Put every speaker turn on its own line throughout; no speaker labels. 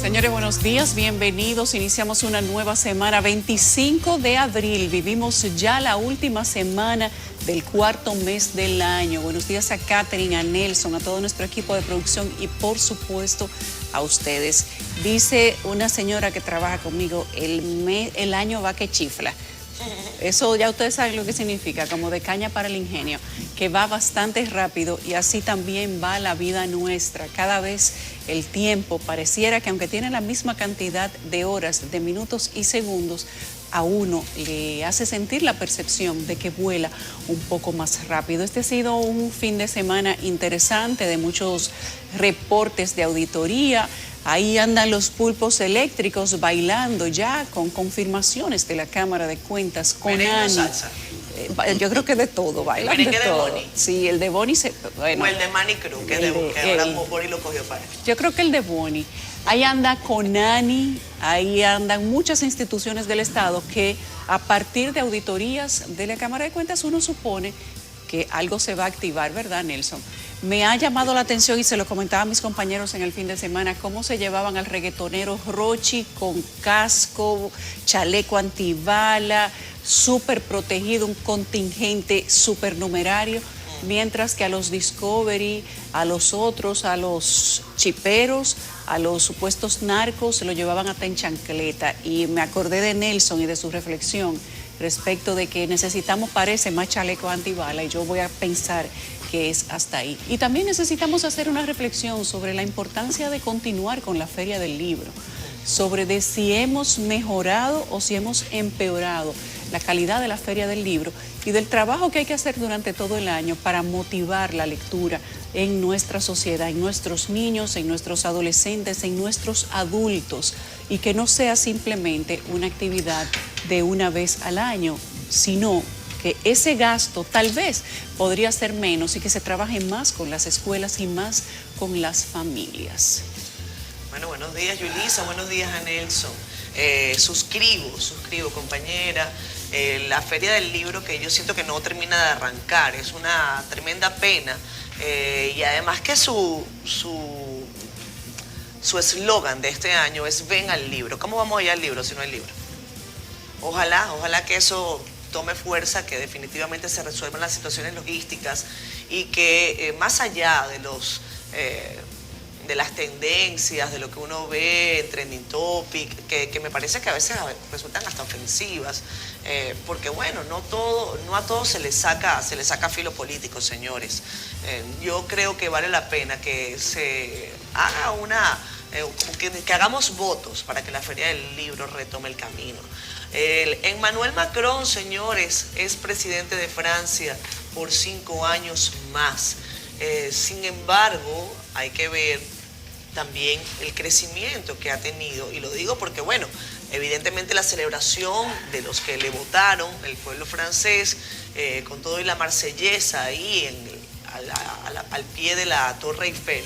Señores, buenos días, bienvenidos. Iniciamos una nueva semana, 25 de abril. Vivimos ya la última semana del cuarto mes del año. Buenos días a Catherine, a Nelson, a todo nuestro equipo de producción y por supuesto a ustedes. Dice una señora que trabaja conmigo, el año va que chifla. Eso ya ustedes saben lo que significa, como de caña para el ingenio, que va bastante rápido y así también va la vida nuestra. Cada vez el tiempo pareciera que aunque tiene la misma cantidad de horas, de minutos y segundos, a uno le hace sentir la percepción de que vuela un poco más rápido. Este ha sido un fin de semana interesante de muchos reportes de auditoría. Ahí andan los pulpos eléctricos bailando ya con confirmaciones de la Cámara de Cuentas con Ani.
Salsa.
Yo creo que de todo, bailan de todo.
De Boni.
Sí, el de Boni bueno,
o el de Manny Cruz, que ahora Boni lo cogió para él.
yo creo que el de Boni. Ahí anda Conani, ahí andan muchas instituciones del Estado que a partir de auditorías de la Cámara de Cuentas uno supone que algo se va a activar, ¿verdad, Nelson? Me ha llamado la atención y se lo comentaba a mis compañeros en el fin de semana, cómo se llevaban al reggaetonero Rochi con casco, chaleco antibala, súper protegido, un contingente supernumerario, mientras que a los Discovery, a los otros, a los chiperos, a los supuestos narcos, se lo llevaban hasta en chancleta. Y me acordé de Nelson y de su reflexión respecto de que necesitamos, parece, más chaleco antibala, y yo voy a pensar que es hasta ahí. Y también necesitamos hacer una reflexión sobre la importancia de continuar con la Feria del Libro, sobre de si hemos mejorado o si hemos empeorado la calidad de la Feria del Libro y del trabajo que hay que hacer durante todo el año para motivar la lectura en nuestra sociedad, en nuestros niños, en nuestros adolescentes, en nuestros adultos, y que no sea simplemente una actividad de una vez al año, sino que ese gasto tal vez podría ser menos y que se trabaje más con las escuelas y más con las familias.
Bueno, buenos días, Yulisa, buenos días a Nelson. Suscribo, compañera. La Feria del Libro, que yo siento que no termina de arrancar, es una tremenda pena. Y además que su eslogan de este año es ven al libro. ¿Cómo vamos allá al libro si no hay libro? Ojalá que eso tome fuerza, que definitivamente se resuelvan las situaciones logísticas y que más allá de de las tendencias, de lo que uno ve en Trending Topic, que me parece que a veces resultan hasta ofensivas, porque bueno, no a todos se les saca filo político, señores. Yo creo que vale la pena que se haga que hagamos votos para que la Feria del Libro retome el camino. Emmanuel Macron, señores, es presidente de Francia por 5 años más. Sin embargo, hay que ver también el crecimiento que ha tenido, y lo digo porque, bueno, evidentemente la celebración de los que le votaron, el pueblo francés, con todo y la marsellesa ahí al pie de la Torre Eiffel,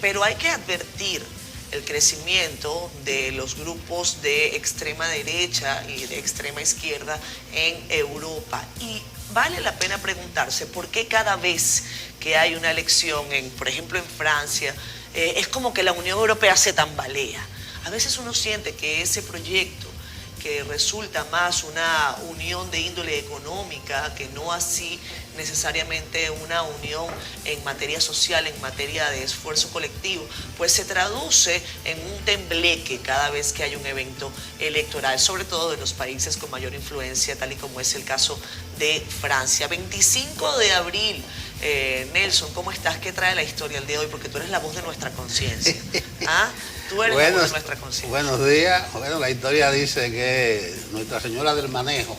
pero hay que advertir el crecimiento de los grupos de extrema derecha y de extrema izquierda en Europa. Y vale la pena preguntarse por qué cada vez que hay una elección, por ejemplo en Francia, es como que la Unión Europea se tambalea. A veces uno siente que ese proyecto, que resulta más una unión de índole económica, que no así necesariamente una unión en materia social, en materia de esfuerzo colectivo, pues se traduce en un tembleque cada vez que hay un evento electoral, sobre todo de los países con mayor influencia, tal y como es el caso de Francia. 25 de abril, Nelson, ¿cómo estás? ¿Qué trae la historia el día de hoy? Porque tú eres la voz de nuestra conciencia. ¿Ah? Tú eres la voz de nuestra conciencia.
Buenos días. Bueno, la historia dice que Nuestra Señora del Manejo.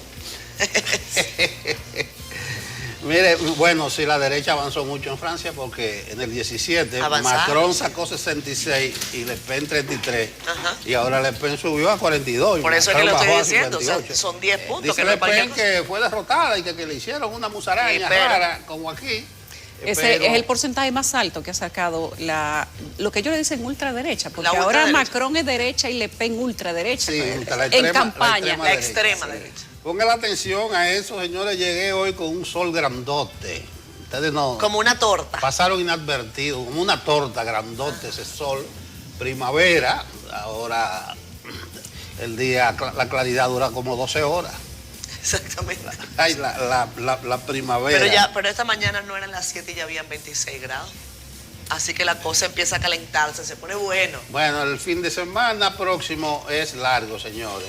Mire, bueno, sí, la derecha avanzó mucho en Francia porque en el 17 Macron sacó 66 y Le Pen 33.
Ajá.
Y ahora Le Pen subió a 42.
Por eso es que lo estoy diciendo, o sea, son 10 puntos.
Dice
que
Le Pen que fue derrotada y que le hicieron una musaraña rara, como aquí.
Ese es el porcentaje más alto que ha sacado lo que ellos le dicen ultraderecha, porque ahora Macron es derecha y Le Pen ultraderecha,
sí,
en campaña.
La extrema derecha.
Pongan atención a eso, señores. Llegué hoy con un sol grandote. Ustedes no...
Como una torta.
Pasaron inadvertidos, como una torta grandote ese sol. primavera, ahora el día, la claridad dura como 12 horas.
Exactamente.
Ay, la primavera.
Pero esta mañana no eran las 7 y ya habían 26 grados. Así que la cosa empieza a calentarse, se pone bueno.
Bueno, el fin de semana próximo es largo, señores.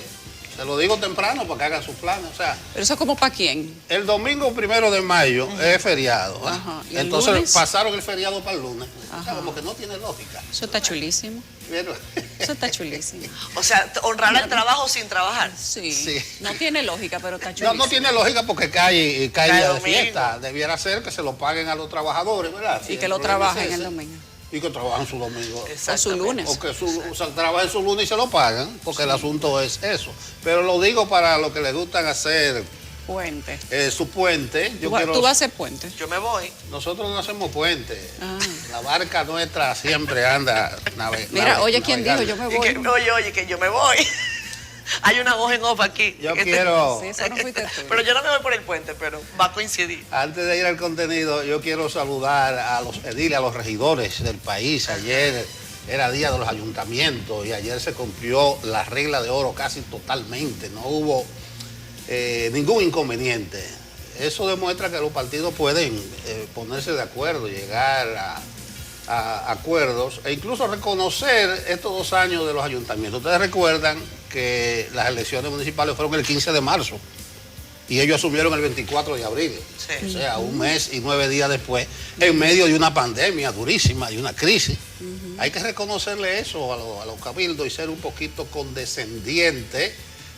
Se lo digo temprano para que hagan sus planes. O sea,
¿Pero eso como para quién?
el domingo 1 de mayo es feriado.
Ajá. ¿Y
entonces
lunes?
pasaron el feriado para el lunes. O sea, como que no tiene lógica.
Eso está chulísimo.
Pero,
Eso está chulísimo.
O sea, honrar el trabajo sin trabajar.
Sí.
Sí.
No tiene lógica, pero está chulísimo.
no tiene lógica porque cae día de
domingo.
fiesta. Debiera ser que se lo paguen a los trabajadores, ¿verdad?
Y
Si
que lo
problema es
trabajen el
ese.
domingo.
Y que trabajen su domingo.
O su lunes.
O que trabajen su lunes y se lo pagan, porque el asunto es eso. Pero lo digo para los que les gustan hacer
Puente.
su puente.
¿Tú vas a hacer puente?
Yo me voy.
Nosotros no hacemos puente.
Ah.
La barca nuestra siempre anda
Mira, oye, ¿quién dijo? Yo me
Y
voy.
que, oye, que yo me voy. Hay una voz en off aquí.
Yo quiero,
Sí, eso no fuiste tú.
Pero yo no me voy por el puente, pero va a coincidir.
antes de ir al contenido, yo quiero saludar a los ediles, a los regidores del país. Ayer era día de los ayuntamientos y ayer se cumplió la regla de oro casi totalmente. No hubo ningún inconveniente. Eso demuestra que los partidos pueden ponerse de acuerdo, llegar a acuerdos e incluso reconocer estos 2 años de los ayuntamientos. Ustedes recuerdan que las elecciones municipales fueron el 15 de marzo y ellos asumieron el 24 de abril.
Sí.
O sea, 1 mes y 9 días después, en medio de una pandemia durísima y una crisis. Hay que reconocerle eso a los cabildos y ser un poquito condescendiente.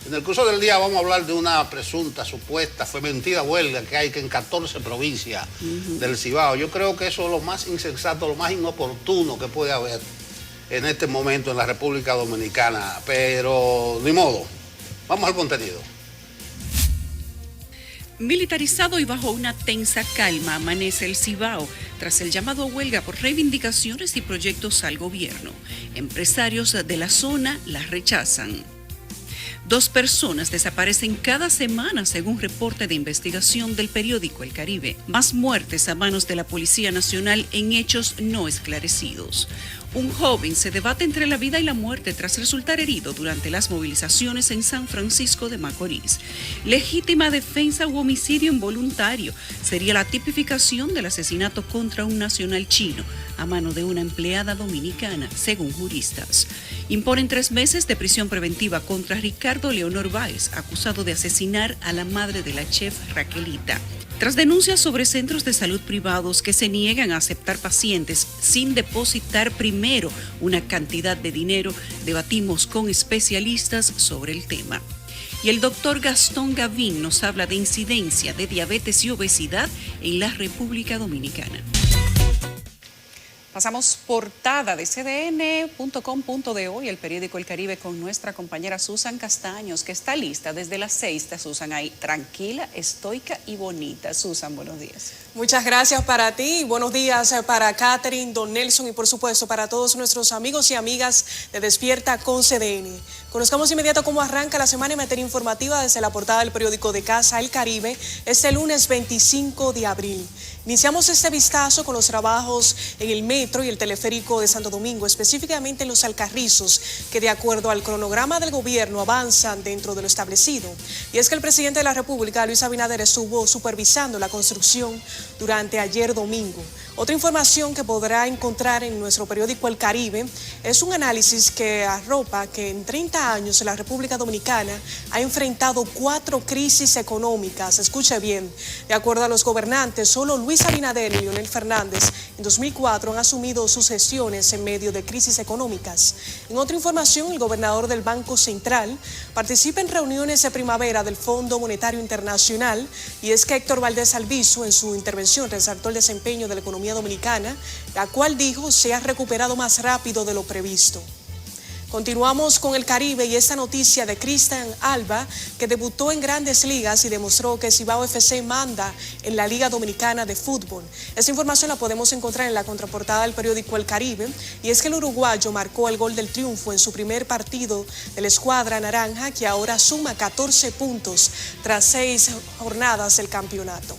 En el curso del día vamos a hablar de una presunta, supuesta, fue mentira huelga que hay en 14 provincias del Cibao. Yo creo que eso es lo más insensato, lo más inoportuno que puede haber en este momento en la República Dominicana. Pero ni modo, vamos al contenido.
Militarizado y bajo una tensa calma amanece el Cibao tras el llamado a huelga por reivindicaciones y proyectos al gobierno. Empresarios de la zona las rechazan. 2 personas desaparecen cada semana según reporte de investigación del periódico El Caribe. Más muertes a manos de la Policía Nacional en hechos no esclarecidos. Un joven se debate entre la vida y la muerte tras resultar herido durante las movilizaciones en San Francisco de Macorís. Legítima defensa u homicidio involuntario sería la tipificación del asesinato contra un nacional chino a mano de una empleada dominicana, según juristas. Imponen 3 meses de prisión preventiva contra Ricardo Leonor Báez, acusado de asesinar a la madre de la chef Raquelita. Tras denuncias sobre centros de salud privados que se niegan a aceptar pacientes sin depositar primero una cantidad de dinero, debatimos con especialistas sobre el tema. Y el doctor Gastón Gavín nos habla de incidencia de diabetes y obesidad en la República Dominicana. Pasamos portada de cdn.com.do y el periódico El Caribe con nuestra compañera Susan Castaños, que está lista desde las 6. Está Susan ahí, tranquila, estoica y bonita. Susan, buenos días.
Muchas gracias para ti, buenos días para Catherine, Don Nelson y por supuesto para todos nuestros amigos y amigas de Despierta con CDN. Conozcamos inmediato cómo arranca la semana en materia informativa desde la portada del periódico de casa El Caribe este lunes 25 de abril. Iniciamos este vistazo con los trabajos en el metro y el teleférico de Santo Domingo, específicamente en los Alcarrizos, que de acuerdo al cronograma del gobierno avanzan dentro de lo establecido. Y es que el presidente de la República, Luis Abinader, estuvo supervisando la construcción durante ayer domingo. Otra información que podrá encontrar en nuestro periódico El Caribe es un análisis que arropa que en 30 años la República Dominicana ha enfrentado 4 crisis económicas. Escuche bien, de acuerdo a los gobernantes, solo Luis Abinader y Leonel Fernández en 2004 han asumido sus gestiones en medio de crisis económicas. En otra información, el gobernador del Banco Central participa en reuniones de primavera del Fondo Monetario Internacional y es que Héctor Valdés Albizu en su intervención resaltó el desempeño de la economía dominicana, la cual dijo se ha recuperado más rápido de lo previsto. Continuamos con el Caribe y esta noticia de Cristian Alba, que debutó en Grandes Ligas y demostró que Cibao FC manda en la Liga Dominicana de Fútbol. Esta información la podemos encontrar en la contraportada del periódico El Caribe y es que el uruguayo marcó el gol del triunfo en su primer partido de la escuadra naranja, que ahora suma 14 puntos tras 6 jornadas del campeonato.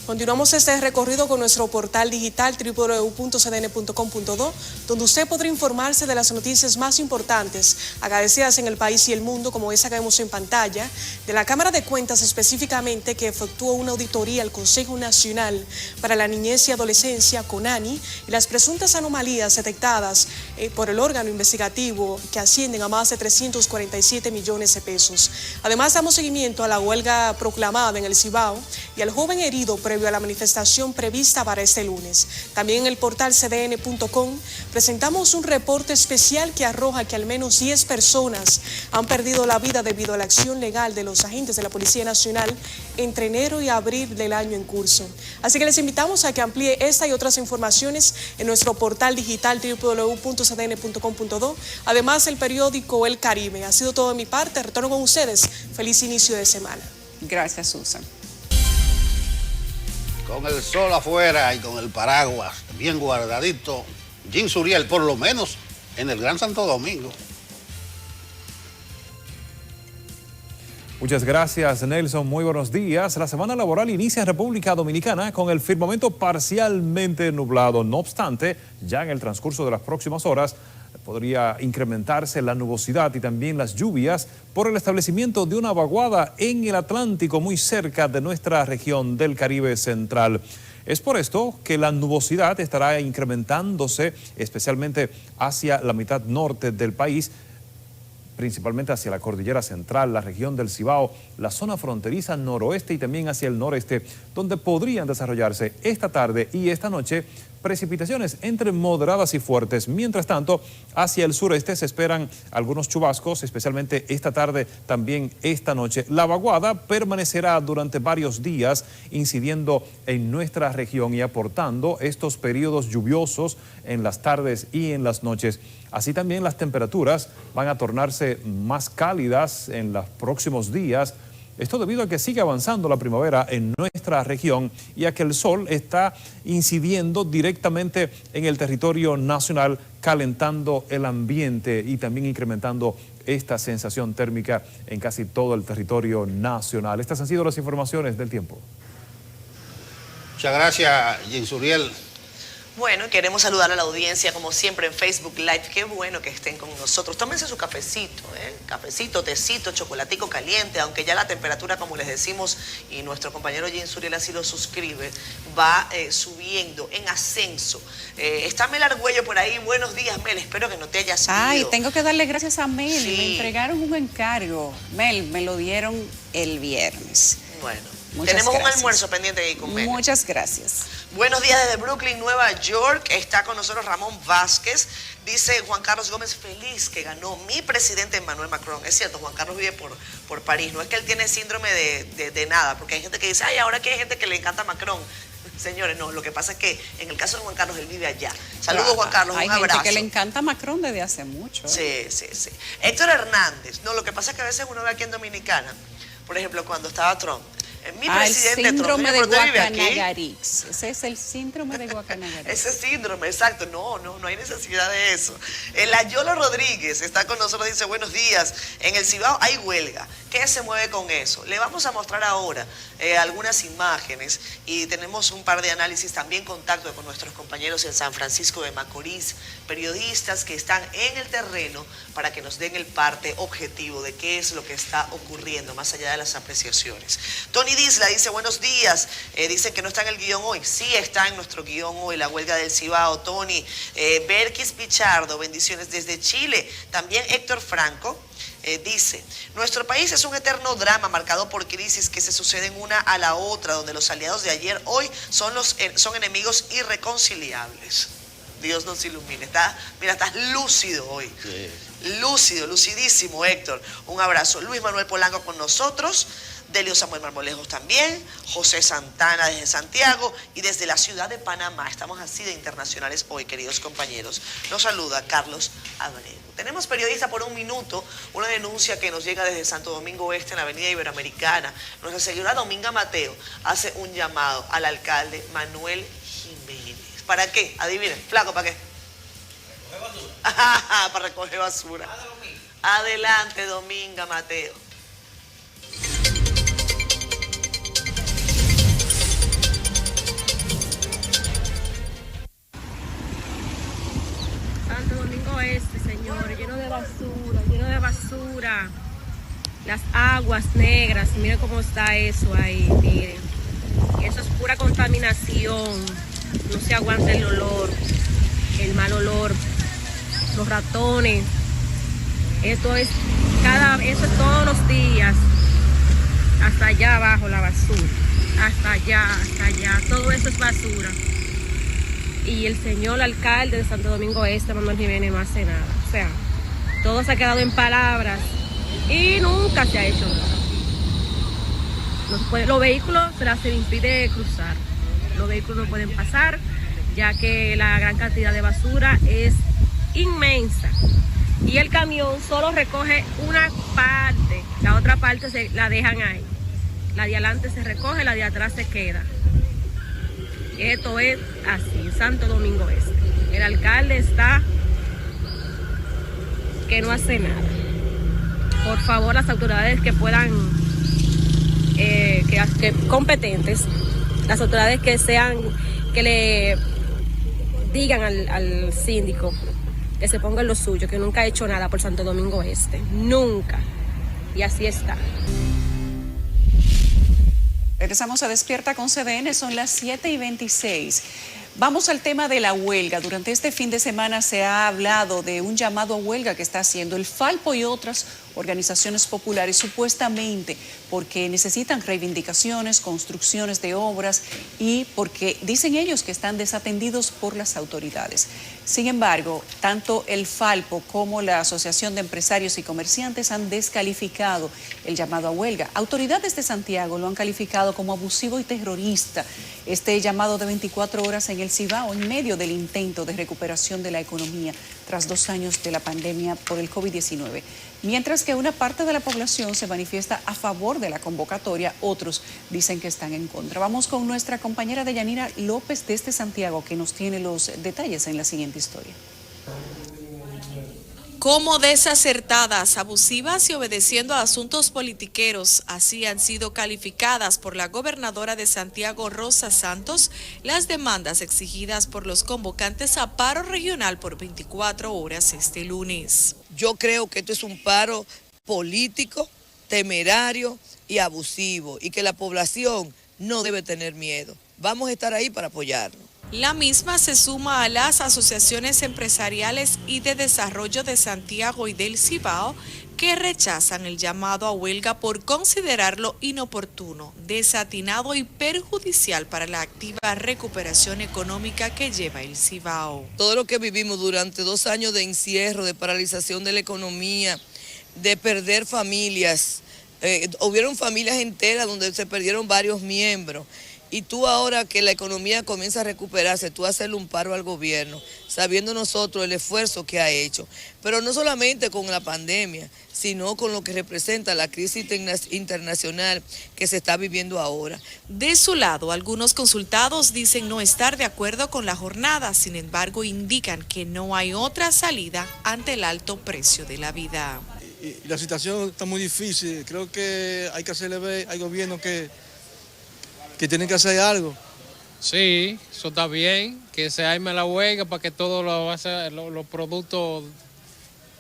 Continuamos este recorrido con nuestro portal digital www.cdn.com.do, donde usted podrá informarse de las noticias más importantes, agradecidas en el país y el mundo, como esa que vemos en pantalla, de la Cámara de Cuentas específicamente, que efectuó una auditoría al Consejo Nacional para la Niñez y Adolescencia, CONANI, y las presuntas anomalías detectadas por el órgano investigativo que ascienden a más de 347 millones de pesos. Además, damos seguimiento a la huelga proclamada en el Cibao y al joven herido previo a la manifestación prevista para este lunes. También en el portal cdn.com presentamos un reporte especial que arroja que al menos 10 personas han perdido la vida debido a la acción legal de los agentes de la Policía Nacional entre enero y abril del año en curso. Así que les invitamos a que amplíe esta y otras informaciones en nuestro portal digital www.cdn.com.do. Además, el periódico El Caribe. Ha sido todo de mi parte. Retorno con ustedes. Feliz inicio de semana.
Gracias, Susan.
Con el sol afuera y con el paraguas bien guardadito, Jim Suriel, por lo menos en el Gran Santo Domingo.
Muchas gracias, Nelson. Muy buenos días. La semana laboral inicia en República Dominicana con el firmamento parcialmente nublado. No obstante, ya en el transcurso de las próximas horas podría incrementarse la nubosidad y también las lluvias por el establecimiento de una vaguada en el Atlántico muy cerca de nuestra región del Caribe Central. Es por esto que la nubosidad estará incrementándose especialmente hacia la mitad norte del país, principalmente hacia la cordillera central, la región del Cibao, la zona fronteriza noroeste y también hacia el noreste, donde podrían desarrollarse esta tarde y esta noche precipitaciones entre moderadas y fuertes. Mientras tanto, hacia el sureste se esperan algunos chubascos, especialmente esta tarde, también esta noche. La vaguada permanecerá durante varios días, incidiendo en nuestra región y aportando estos periodos lluviosos en las tardes y en las noches. Así también las temperaturas van a tornarse más cálidas en los próximos días. Esto debido a que sigue avanzando la primavera en nuestra región y a que el sol está incidiendo directamente en el territorio nacional, calentando el ambiente y también incrementando esta sensación térmica en casi todo el territorio nacional. Estas han sido las informaciones del tiempo.
Muchas gracias, Jim Suriel.
Bueno, queremos saludar a la audiencia como siempre en Facebook Live. Qué bueno que estén con nosotros. Tómense su cafecito, cafecito, tecito, chocolatico caliente, aunque ya la temperatura, como les decimos, y nuestro compañero Jim Suriel así lo suscribe, va subiendo en ascenso. Está Mel Argüello por ahí. Buenos días, Mel. Espero que no te hayas ido.
Ay, tengo que darle gracias a Mel.
Sí.
Me entregaron un encargo. Mel, me lo dieron el viernes.
Bueno,
Muchas
tenemos
gracias.
un almuerzo pendiente ahí con Mel.
Muchas gracias.
Buenos días desde Brooklyn, Nueva York. Está con nosotros Ramón Vázquez. Dice Juan Carlos Gómez, feliz que ganó mi presidente Emmanuel Macron. Es cierto, Juan Carlos vive por París. No es que él tiene síndrome de nada, porque hay gente que dice, ay, ahora que hay gente que le encanta Macron. Señores, no, lo que pasa es que en el caso de Juan Carlos, él vive allá. Saludos, Juan Carlos,
Hay
un abrazo.
gente que le encanta Macron desde hace mucho.
Sí. Héctor Hernández. No, lo que pasa es que a veces uno ve aquí en Dominicana, por ejemplo, cuando estaba Trump, mi presidente
el síndrome
Trump,
de
¿usted vive aquí?
Guacanagarix. Ese es el síndrome de Guacanagarix.
Ese síndrome, exacto. No hay necesidad de eso. El Ayolo Rodríguez está con nosotros, dice, buenos días. En el Cibao hay huelga. ¿Qué se mueve con eso? Le vamos a mostrar ahora algunas imágenes y tenemos un par de análisis, también contacto con nuestros compañeros en San Francisco de Macorís, periodistas que están en el terreno para que nos den el parte objetivo de qué es lo que está ocurriendo, más allá de las apreciaciones. Tony Disla dice, buenos días. Dicen que no está en el guión hoy. Sí está en nuestro guión hoy, la huelga del Cibao. Tony, Berkis Pichardo, bendiciones desde Chile. También Héctor Franco. Dice, nuestro país es un eterno drama marcado por crisis que se suceden una a la otra, donde los aliados de ayer hoy son enemigos irreconciliables. Dios nos ilumine. Estás lúcido hoy. Sí. Lúcido, lucidísimo, Héctor. Un abrazo. Luis Manuel Polanco con nosotros. Delio Samuel Marmolejos también, José Santana desde Santiago y desde la ciudad de Panamá. Estamos así de internacionales hoy, queridos compañeros. Nos saluda Carlos Abreu. Tenemos periodista por un minuto, una denuncia que nos llega desde Santo Domingo Oeste en la avenida Iberoamericana. Nuestra señora Dominga Mateo hace un llamado al alcalde Manuel Jiménez. ¿Para qué? Adivinen, flaco, ¿para qué? Para recoger basura. Para recoger basura. Adelante, Dominga Mateo.
Oeste, señores, lleno de basura. Las aguas negras, miren cómo está eso ahí, miren. Eso es pura contaminación. No se aguanta el olor, el mal olor, los ratones. Eso es todos los días. Hasta allá abajo la basura. Hasta allá. Todo eso es basura. Y el señor alcalde de Santo Domingo Este, Manuel Jiménez, no hace nada. O sea, todo se ha quedado en palabras y nunca se ha hecho nada. Los vehículos se les impide cruzar. Los vehículos no pueden pasar, ya que la gran cantidad de basura es inmensa. Y el camión solo recoge una parte, la otra parte la dejan ahí. La de adelante se recoge, la de atrás se queda. Esto es así, Santo Domingo Este. El alcalde está que no hace nada. Por favor, las autoridades que puedan, que competentes, las autoridades que le digan al síndico que se ponga en lo suyo, que nunca ha hecho nada por Santo Domingo Este. Nunca. Y así está.
Regresamos a Despierta con CDN, son las 7:26. Vamos al tema de la huelga. Durante este fin de semana se ha hablado de un llamado a huelga que está haciendo el Falpo y otras organizaciones populares, supuestamente porque necesitan reivindicaciones, construcciones de obras y porque dicen ellos que están desatendidos por las autoridades. Sin embargo, tanto el Falpo como la Asociación de Empresarios y Comerciantes han descalificado el llamado a huelga. Autoridades de Santiago lo han calificado como abusivo y terrorista. Este llamado de 24 horas en el Cibao en medio del intento de recuperación de la economía tras 2 años de la pandemia por el COVID-19. Mientras que una parte de la población se manifiesta a favor de la convocatoria, otros dicen que están en contra. Vamos con nuestra compañera Deyanira López desde Santiago, que nos tiene los detalles en la siguiente historia.
Como desacertadas, abusivas y obedeciendo a asuntos politiqueros, así han sido calificadas por la gobernadora de Santiago, Rosa Santos, las demandas exigidas por los convocantes a paro regional por 24 horas este lunes.
Yo creo que esto es un paro político, temerario y abusivo, y que la población no debe tener miedo. Vamos a estar ahí para apoyarnos.
La misma se suma a las asociaciones empresariales y de desarrollo de Santiago y del Cibao que rechazan el llamado a huelga por considerarlo inoportuno, desatinado y perjudicial para la activa recuperación económica que lleva el Cibao.
Todo lo que vivimos durante 2 años de encierro, de paralización de la economía, de perder familias, hubieron familias enteras donde se perdieron varios miembros. Y tú ahora que la economía comienza a recuperarse, tú hacerle un paro al gobierno, sabiendo nosotros el esfuerzo que ha hecho. Pero no solamente con la pandemia, sino con lo que representa la crisis internacional que se está viviendo ahora.
De su lado, algunos consultados dicen no estar de acuerdo con la jornada, sin embargo indican que no hay otra salida ante el alto precio de la vida.
Y la situación está muy difícil, creo que hay que hacerle ver al gobierno que tienen que hacer algo.
Sí, eso está bien, que se arme la huelga para que todos los productos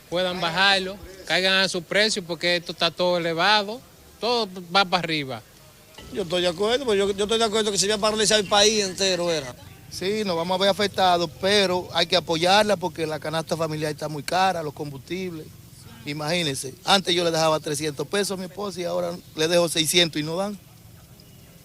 puedan bajarlo, caigan a su precio, porque esto está todo elevado, todo va para arriba.
Yo estoy de acuerdo, pues yo estoy de acuerdo que se iba a paralizar el país entero.
Sí, nos vamos a ver afectados, pero hay que apoyarla porque la canasta familiar está muy cara, los combustibles. Imagínense, antes yo le dejaba 300 pesos a mi esposa y ahora le dejo 600 y no dan.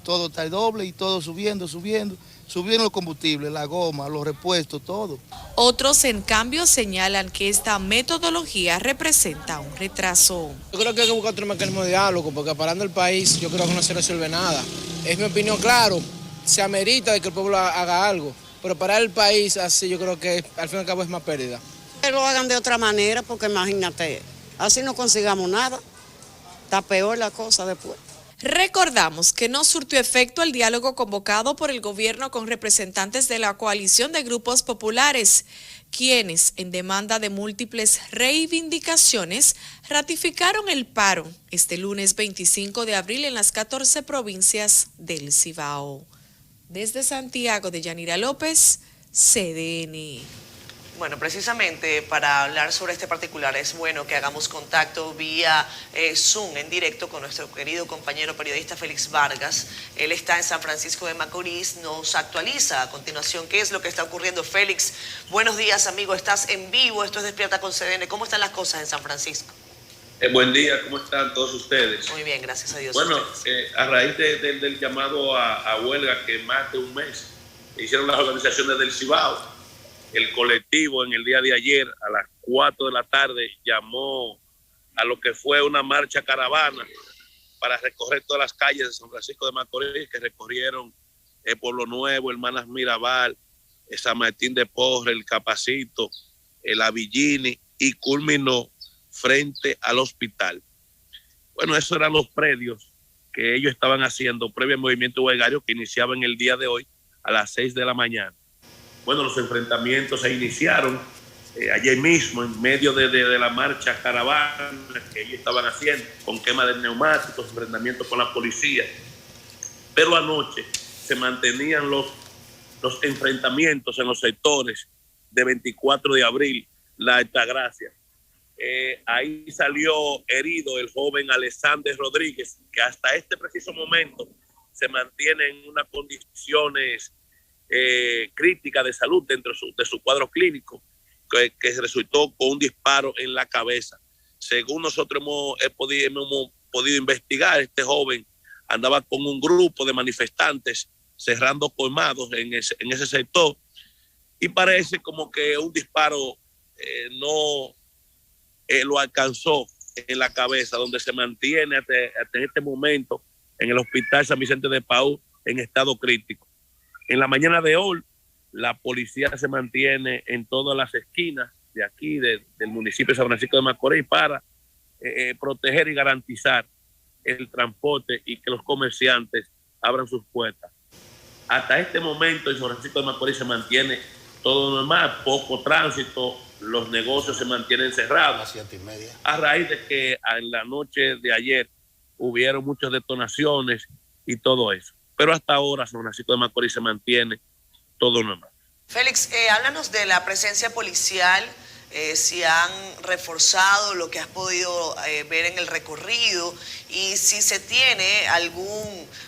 Todo está el doble y todo subiendo los combustibles, la goma, los repuestos, todo.
Otros, en cambio, señalan que esta metodología representa un retraso.
Yo creo que hay que buscar otro mecanismo de diálogo, porque parando el país yo creo que no se resuelve nada. Es mi opinión, claro, se amerita de que el pueblo haga algo, pero parar el país así yo creo que al fin y al cabo es más pérdida.
Que lo hagan de otra manera, porque imagínate, así no consigamos nada, está peor la cosa después.
Recordamos que no surtió efecto el diálogo convocado por el gobierno con representantes de la coalición de grupos populares, quienes, en demanda de múltiples reivindicaciones, ratificaron el paro este lunes 25 de abril en las 14 provincias del Cibao. Desde Santiago, Deyanira López, CDN.
Bueno, precisamente para hablar sobre este particular es bueno que hagamos contacto vía Zoom en directo con nuestro querido compañero periodista Félix Vargas. Él está en San Francisco de Macorís, nos actualiza a continuación qué es lo que está ocurriendo. Félix, buenos días, amigo, estás en vivo, esto es Despierta con CDN. ¿Cómo están las cosas en San Francisco?
Buen día, ¿cómo están todos ustedes?
Muy bien, gracias a Dios.
Bueno, a raíz del llamado a huelga que más de un mes hicieron las organizaciones del Cibao, el colectivo en el día de ayer a las 4 de la tarde llamó a lo que fue una marcha caravana para recorrer todas las calles de San Francisco de Macorís, que recorrieron Pueblo Nuevo, Hermanas Mirabal, San Martín de Porres, el Capacito, el Avillini, y culminó frente al hospital. Bueno, esos eran los predios que ellos estaban haciendo previo al movimiento huelgario que iniciaba en el día de hoy a las 6 de la mañana. Bueno, los enfrentamientos se iniciaron ayer mismo en medio de la marcha caravana que ellos estaban haciendo, con quema de neumáticos, enfrentamientos con la policía. Pero anoche se mantenían los enfrentamientos en los sectores de 24 de abril, La Altagracia. Ahí salió herido el joven Alexander Rodríguez, que hasta este preciso momento se mantiene en unas condiciones crítica de salud dentro de su cuadro clínico, que resultó con un disparo en la cabeza. Según nosotros hemos podido investigar, este joven andaba con un grupo de manifestantes cerrando colmados en ese sector, y parece como que un disparo no lo alcanzó en la cabeza, donde se mantiene hasta este momento en el Hospital San Vicente de Paúl en estado crítico. En la mañana de hoy, la policía se mantiene en todas las esquinas de aquí, del municipio de San Francisco de Macorís, para proteger y garantizar el transporte y que los comerciantes abran sus puertas. Hasta este momento en San Francisco de Macorís se mantiene todo normal, poco tránsito, los negocios se mantienen cerrados.
A las 7:30.
A raíz de que en la noche de ayer hubieron muchas detonaciones y todo eso. Pero hasta ahora San Francisco de Macorís se mantiene todo normal.
Félix, háblanos de la presencia policial, si han reforzado lo que has podido ver en el recorrido y si se tiene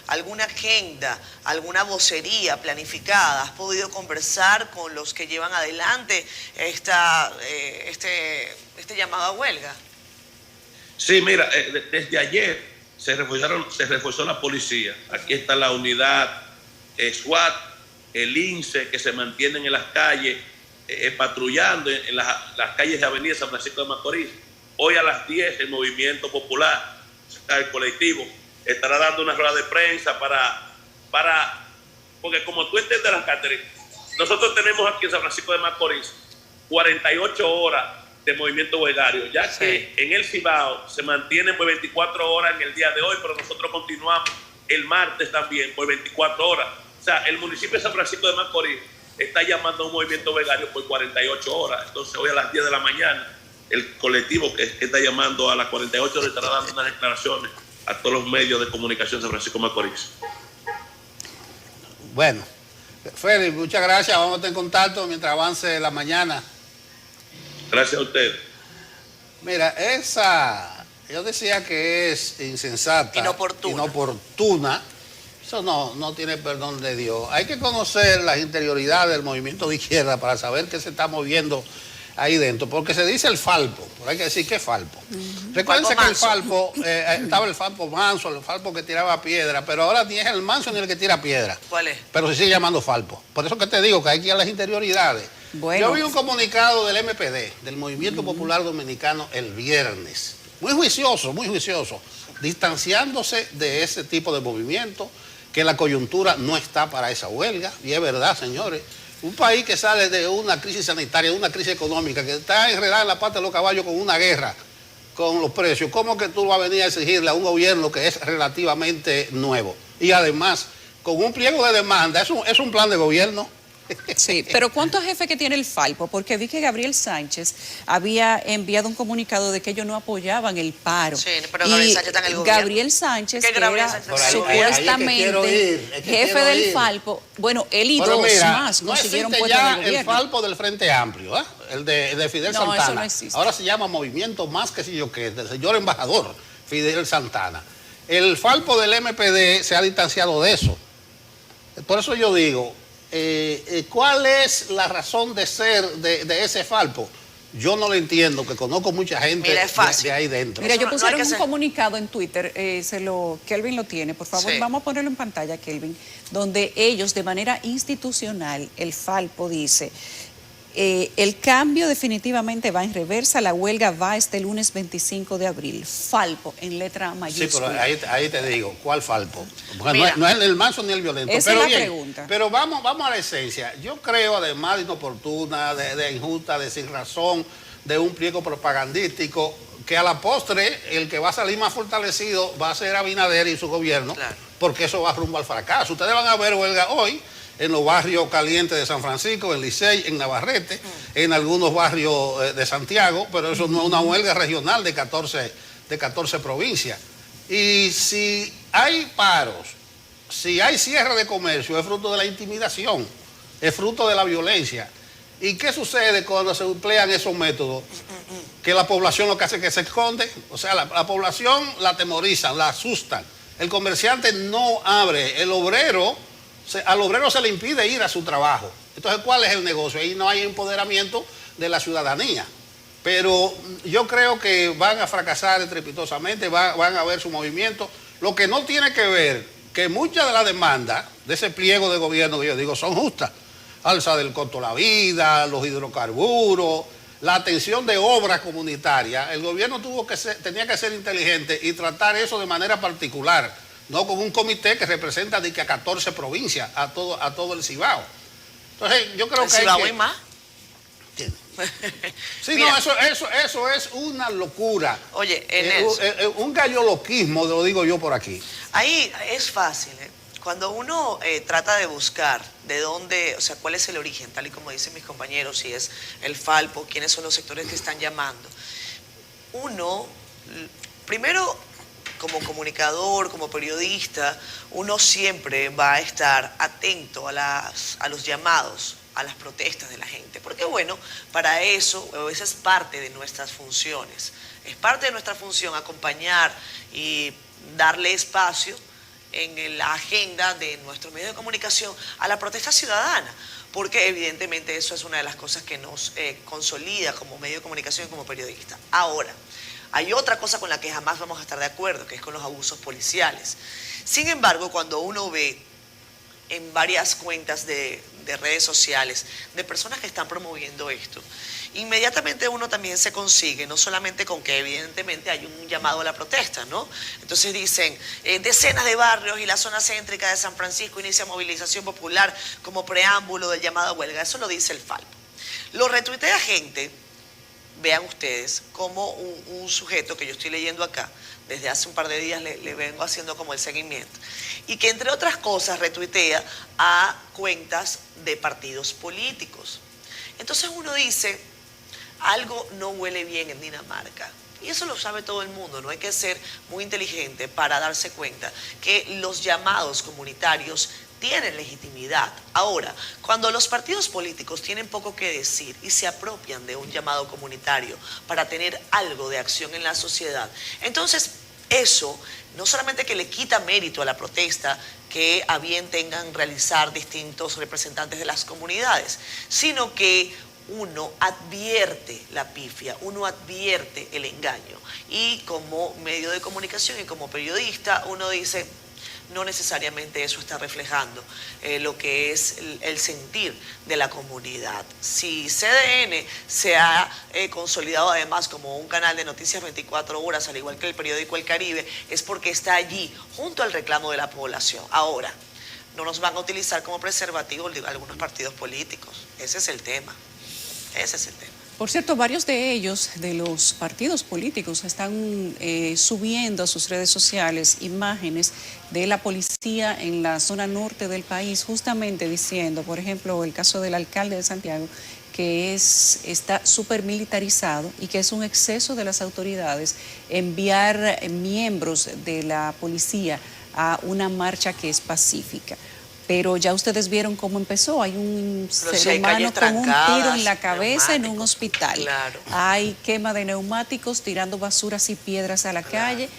alguna agenda, alguna vocería planificada. ¿Has podido conversar con los que llevan adelante este llamado a huelga?
Sí, mira, desde ayer se reforzó la policía. Aquí está la unidad SWAT, el INSE, que se mantienen en las calles, patrullando en las calles de Avenida San Francisco de Macorís. Hoy a las 10 el Movimiento Popular, el colectivo, estará dando una rueda de prensa porque como tú entenderás, Catherine, nosotros tenemos aquí en San Francisco de Macorís 48 horas de movimiento huelgario, ya que en el Cibao se mantiene por 24 horas en el día de hoy, pero nosotros continuamos el martes también por 24 horas. O sea, el municipio de San Francisco de Macorís está llamando a un movimiento huelgario por 48 horas. Entonces hoy a las 10 de la mañana el colectivo que está llamando a las 48 horas estará dando unas declaraciones a todos los medios de comunicación de San Francisco de Macorís.
Bueno, Félix, muchas gracias. Vamos a estar en contacto mientras avance la mañana.
Gracias a ustedes.
Mira, yo decía que es insensata, inoportuna. Eso no tiene perdón de Dios. Hay que conocer las interioridades del movimiento de izquierda para saber qué se está moviendo ahí dentro, porque se dice el Falpo, pero hay que decir que es Falpo. Recuérdense que el Falpo, estaba el Falpo manso, el Falpo que tiraba piedra, pero ahora ni es el manso ni el que tira piedra.
¿Cuál es?
Pero se sigue llamando Falpo. Por eso que te digo que hay que ir a las interioridades. Bueno. Yo vi un comunicado del MPD, del Movimiento Popular Dominicano, el viernes. Muy juicioso, distanciándose de ese tipo de movimiento, que la coyuntura no está para esa huelga. Y es verdad, señores. Un país que sale de una crisis sanitaria, de una crisis económica, que está enredada en la pata de los caballos con una guerra, con los precios. ¿Cómo que tú vas a venir a exigirle a un gobierno que es relativamente nuevo? Y además, con un pliego de demanda, es un plan de gobierno.
Sí, pero ¿cuántos jefes que tiene el Falpo? Porque vi que Gabriel Sánchez había enviado un comunicado de que ellos no apoyaban el paro.
Sí, pero Gabriel Sánchez está en el gobierno.
Gabriel Sánchez,
¿Qué
que
Gabriel
era
Sánchez está en el
supuestamente jefe del Falpo, bueno, él y
Pero
dos
mira,
más
no
consiguieron
existe
puestos en
ya
el gobierno.
el Falpo del Frente Amplio, ¿eh? El de Fidel
No,
Santana.
eso no existe.
Ahora se llama Movimiento Más que si yo qué, del señor embajador Fidel Santana. El Falpo del MPD se ha distanciado de eso. Por eso yo digo, ¿cuál es la razón de ser de ese Falpo? Yo no lo entiendo, que conozco mucha gente de ahí dentro.
Mira, yo pusieron un comunicado en Twitter, Kelvin lo tiene, por favor,
Sí.
vamos a ponerlo en pantalla, Kelvin, donde ellos de manera institucional, el Falpo dice, el cambio definitivamente va en reversa, la huelga va este lunes 25 de abril. Falpo, en letra
Sí,
mayúscula.
pero ahí te digo, ¿cuál Falpo? Porque
Mira,
no es el manso ni el violento.
esa
Pero
es la
bien,
pregunta.
Pero vamos a la esencia. Yo creo, además de inoportuna, de injusta, de sin razón, de un pliego propagandístico, que a la postre el que va a salir más fortalecido va a ser Abinader y su gobierno, porque eso va rumbo al fracaso. Ustedes van a ver huelga hoy en los barrios calientes de San Francisco, en Licey, en Navarrete, en algunos barrios de Santiago, pero eso no es una huelga regional de 14 provincias. Y si hay paros, si hay cierre de comercio, es fruto de la intimidación, es fruto de la violencia. ¿Y qué sucede cuando se emplean esos métodos? Que la población lo que hace es que se esconde, o sea, la población la atemorizan, la asustan. El comerciante no abre, al obrero se le impide ir a su trabajo. Entonces, ¿cuál es el negocio? Ahí no hay empoderamiento de la ciudadanía. Pero yo creo que van a fracasar estrepitosamente, van a ver su movimiento. Lo que no tiene que ver, que muchas de las demandas de ese pliego de gobierno que yo digo son justas. Alza del costo de la vida, los hidrocarburos, la atención de obras comunitarias. El gobierno tenía que ser inteligente y tratar eso de manera particular, no con un comité que representa de que a 14 provincias, a todo el Cibao. Entonces, yo creo que
¿Cibao hay más?
Sí,
Mira.
no, eso es una locura.
Oye,
un galloloquismo, lo digo yo por aquí.
Ahí es fácil, ¿eh? Cuando uno trata de buscar de dónde, o sea, cuál es el origen, tal y como dicen mis compañeros, si es el Falpo, quiénes son los sectores que están llamando. Uno, primero, como comunicador, como periodista, uno siempre va a estar atento a los llamados, a las protestas de la gente. Porque bueno, para eso, esa es parte de nuestras funciones. Es parte de nuestra función acompañar y darle espacio en la agenda de nuestros medios de comunicación a la protesta ciudadana, porque evidentemente eso es una de las cosas que nos consolida como medio de comunicación y como periodista. Ahora, hay otra cosa con la que jamás vamos a estar de acuerdo, que es con los abusos policiales. Sin embargo, cuando uno ve en varias cuentas de redes sociales de personas que están promoviendo esto, inmediatamente uno también se consigue, no solamente con que evidentemente hay un llamado a la protesta, ¿no? Entonces dicen, decenas de barrios y la zona céntrica de San Francisco inicia movilización popular como preámbulo del llamado a huelga. Eso lo dice el Falpo. Lo retuitea gente, vean ustedes, como un sujeto que yo estoy leyendo acá, desde hace un par de días le vengo haciendo como el seguimiento, y que entre otras cosas retuitea a cuentas de partidos políticos. Entonces uno dice, algo no huele bien en Dinamarca. Y eso lo sabe todo el mundo, no hay que ser muy inteligente para darse cuenta que los llamados comunitarios tienen legitimidad. Ahora, cuando los partidos políticos tienen poco que decir y se apropian de un llamado comunitario para tener algo de acción en la sociedad, entonces eso no solamente que le quita mérito a la protesta que a bien tengan realizar distintos representantes de las comunidades, sino que uno advierte la pifia, uno advierte el engaño. Y como medio de comunicación y como periodista, uno dice, no necesariamente eso está reflejando lo que es el sentir de la comunidad. Si CDN se ha consolidado además como un canal de noticias 24 horas, al igual que el periódico El Caribe, es porque está allí junto al reclamo de la población. Ahora, no nos van a utilizar como preservativo algunos partidos políticos. Ese es el tema. Ese es el tema.
Por cierto, varios de ellos, de los partidos políticos, están subiendo a sus redes sociales imágenes de la policía en la zona norte del país, justamente diciendo, por ejemplo, el caso del alcalde de Santiago, que está súper militarizado y que es un exceso de las autoridades enviar miembros de la policía a una marcha que es pacífica. Pero ya ustedes vieron cómo empezó. Hay un ser humano con un tiro en la cabeza en un hospital.
Claro.
Hay quema de neumáticos, tirando basuras y piedras a la calle.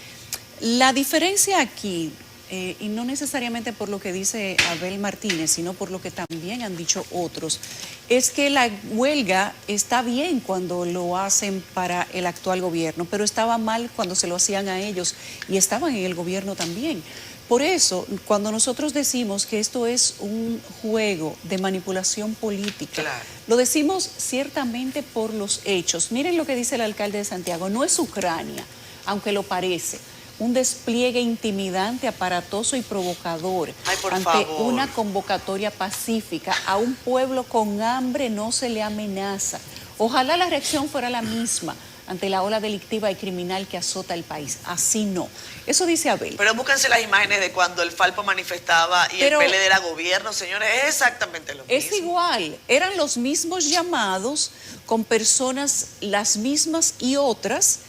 La diferencia aquí, y no necesariamente por lo que dice Abel Martínez, sino por lo que también han dicho otros, es que la huelga está bien cuando lo hacen para el actual gobierno, pero estaba mal cuando se lo hacían a ellos y estaban en el gobierno también. Por eso, cuando nosotros decimos que esto es un juego de manipulación política, claro, lo decimos ciertamente por los hechos. Miren lo que dice el alcalde de Santiago, no es Ucrania, aunque lo parece. Un despliegue intimidante, aparatoso y provocador ante una convocatoria pacífica. A un pueblo con hambre no se le amenaza. Ojalá la reacción fuera la misma ante la ola delictiva y criminal que azota el país. Así no. Eso dice Abel.
Pero búsquense las imágenes de cuando el Falpo manifestaba y el PLD era gobierno, señores, es exactamente lo mismo.
Es igual, eran los mismos llamados con personas las mismas y otras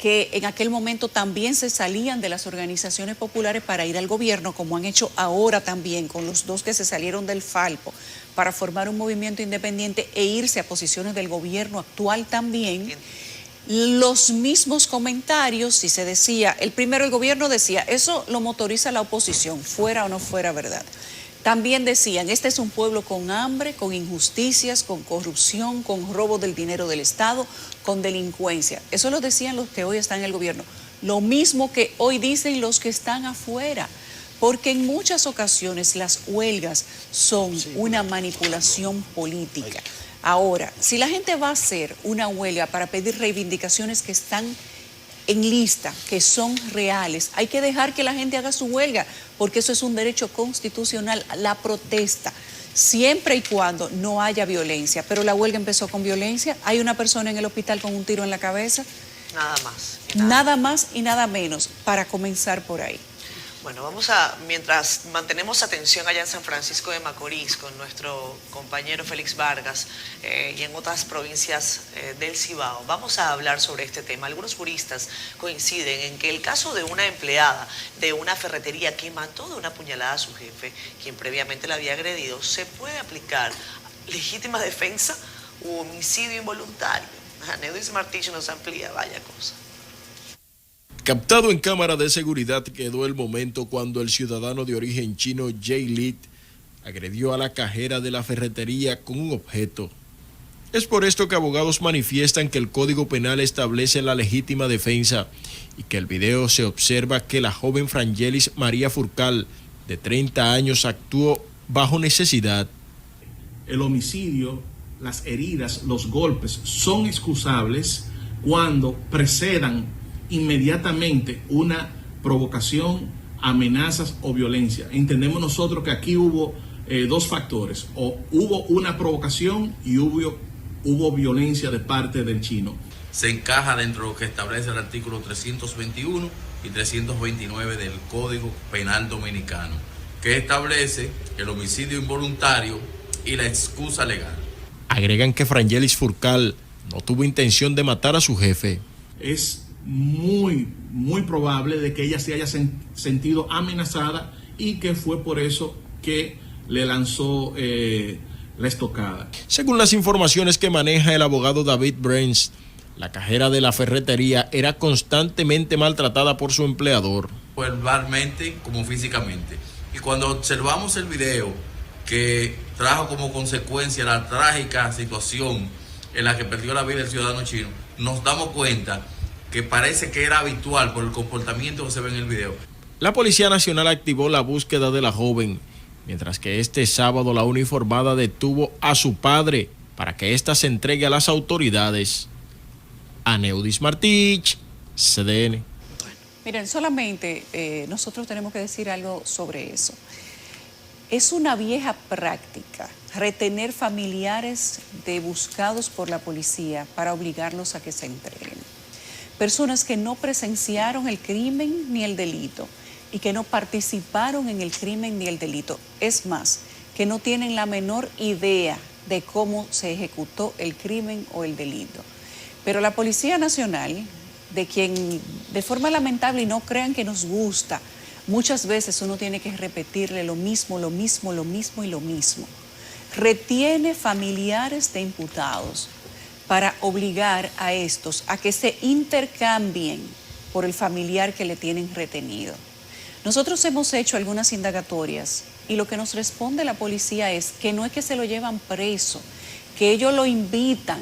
que en aquel momento también se salían de las organizaciones populares para ir al gobierno, como han hecho ahora también con los dos que se salieron del Falpo para formar un movimiento independiente e irse a posiciones del gobierno actual también. Los mismos comentarios, si se decía, el gobierno decía, eso lo motoriza la oposición, fuera o no fuera verdad. También decían, este es un pueblo con hambre, con injusticias, con corrupción, con robo del dinero del Estado, con delincuencia. Eso lo decían los que hoy están en el gobierno. Lo mismo que hoy dicen los que están afuera, porque en muchas ocasiones las huelgas son una manipulación política. Ahora, si la gente va a hacer una huelga para pedir reivindicaciones que están en lista, que son reales, hay que dejar que la gente haga su huelga, porque eso es un derecho constitucional, la protesta, siempre y cuando no haya violencia. Pero la huelga empezó con violencia, hay una persona en el hospital con un tiro en la cabeza.
Nada más.
Nada más y nada menos, para comenzar por ahí.
Bueno, mientras mantenemos atención allá en San Francisco de Macorís con nuestro compañero Félix Vargas y en otras provincias del Cibao, vamos a hablar sobre este tema. Algunos juristas coinciden en que el caso de una empleada de una ferretería que mató de una puñalada a su jefe, quien previamente la había agredido, se puede aplicar legítima defensa u homicidio involuntario. Neudis Martínez nos amplía, vaya cosa.
Captado en cámara de seguridad quedó el momento cuando el ciudadano de origen chino Jay Lit agredió a la cajera de la ferretería con un objeto. Es por esto que abogados manifiestan que el Código Penal establece la legítima defensa y que el video se observa que la joven Frangelis María Furcal, de 30 años, actuó bajo necesidad.
El homicidio, las heridas, los golpes son excusables cuando precedan inmediatamente una provocación, amenazas o violencia. Entendemos nosotros que aquí hubo dos factores, o hubo una provocación y hubo violencia de parte del chino.
Se encaja dentro de lo que establece el artículo 321 y 329 del Código Penal Dominicano, que establece el homicidio involuntario y la excusa legal.
Agregan que Frangelis Furcal no tuvo intención de matar a su jefe.
Es muy probable de que ella se haya sentido amenazada y que fue por eso que le lanzó la estocada.
Según las informaciones que maneja el abogado David Brains, la cajera de la ferretería era constantemente maltratada por su empleador.
Verbalmente como físicamente. Y cuando observamos el video que trajo como consecuencia la trágica situación en la que perdió la vida el ciudadano chino, nos damos cuenta que parece que era habitual por el comportamiento que se ve en el video.
La Policía Nacional activó la búsqueda de la joven, mientras que este sábado la uniformada detuvo a su padre para que ésta se entregue a las autoridades. Neudis Martínez, CDN.
Miren, solamente nosotros tenemos que decir algo sobre eso. Es una vieja práctica retener familiares de buscados por la policía para obligarlos a que se entreguen. Personas que no presenciaron el crimen ni el delito y que no participaron en el crimen ni el delito. Es más, que no tienen la menor idea de cómo se ejecutó el crimen o el delito. Pero la Policía Nacional, de quien de forma lamentable, y no crean que nos gusta, muchas veces uno tiene que repetirle lo mismo y lo mismo. Retiene familiares de imputados para obligar a estos a que se intercambien por el familiar que le tienen retenido. Nosotros hemos hecho algunas indagatorias y lo que nos responde la policía es que no es que se lo llevan preso, que ellos lo invitan,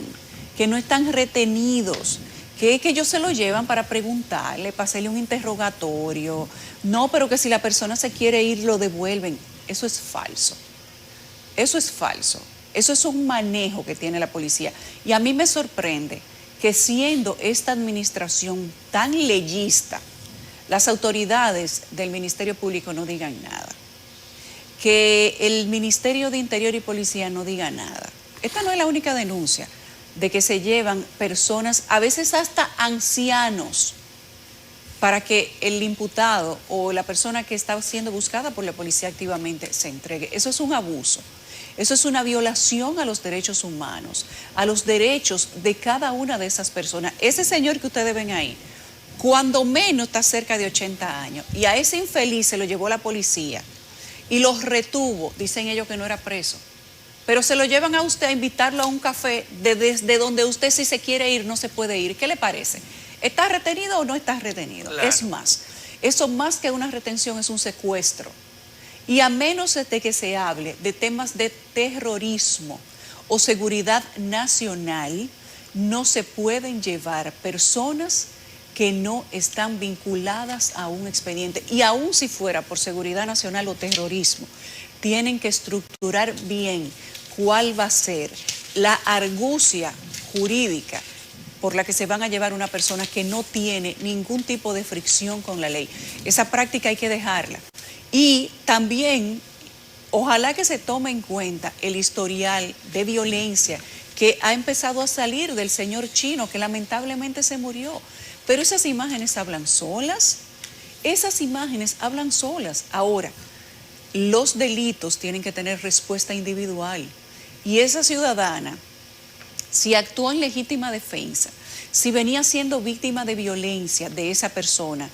que no están retenidos, que es que ellos se lo llevan para preguntarle, para hacerle un interrogatorio. No, pero que si la persona se quiere ir, lo devuelven. Eso es falso. Eso es falso. Eso es un manejo que tiene la policía. Y a mí me sorprende que siendo esta administración tan leyista, las autoridades del Ministerio Público no digan nada. Que el Ministerio de Interior y Policía no diga nada. Esta no es la única denuncia de que se llevan personas, a veces hasta ancianos, para que el imputado o la persona que está siendo buscada por la policía activamente se entregue. Eso es un abuso. Eso es una violación a los derechos humanos, a los derechos de cada una de esas personas. Ese señor que ustedes ven ahí, cuando menos está cerca de 80 años, y a ese infeliz se lo llevó la policía y los retuvo, dicen ellos que no era preso, pero se lo llevan a usted a invitarlo a un café desde donde usted, si se quiere ir, no se puede ir. ¿Qué le parece? ¿Está retenido o no está retenido? Claro. Es más, eso más que una retención es un secuestro. Y a menos de que se hable de temas de terrorismo o seguridad nacional, no se pueden llevar personas que no están vinculadas a un expediente. Y aun si fuera por seguridad nacional o terrorismo, tienen que estructurar bien cuál va a ser la argucia jurídica por la que se van a llevar una persona que no tiene ningún tipo de fricción con la ley. Esa práctica hay que dejarla. Y también, ojalá que se tome en cuenta el historial de violencia que ha empezado a salir del señor Chino, que lamentablemente se murió. Pero esas imágenes hablan solas. Esas imágenes hablan solas. Ahora, los delitos tienen que tener respuesta individual. Y esa ciudadana, si actuó en legítima defensa, si venía siendo víctima de violencia de esa persona,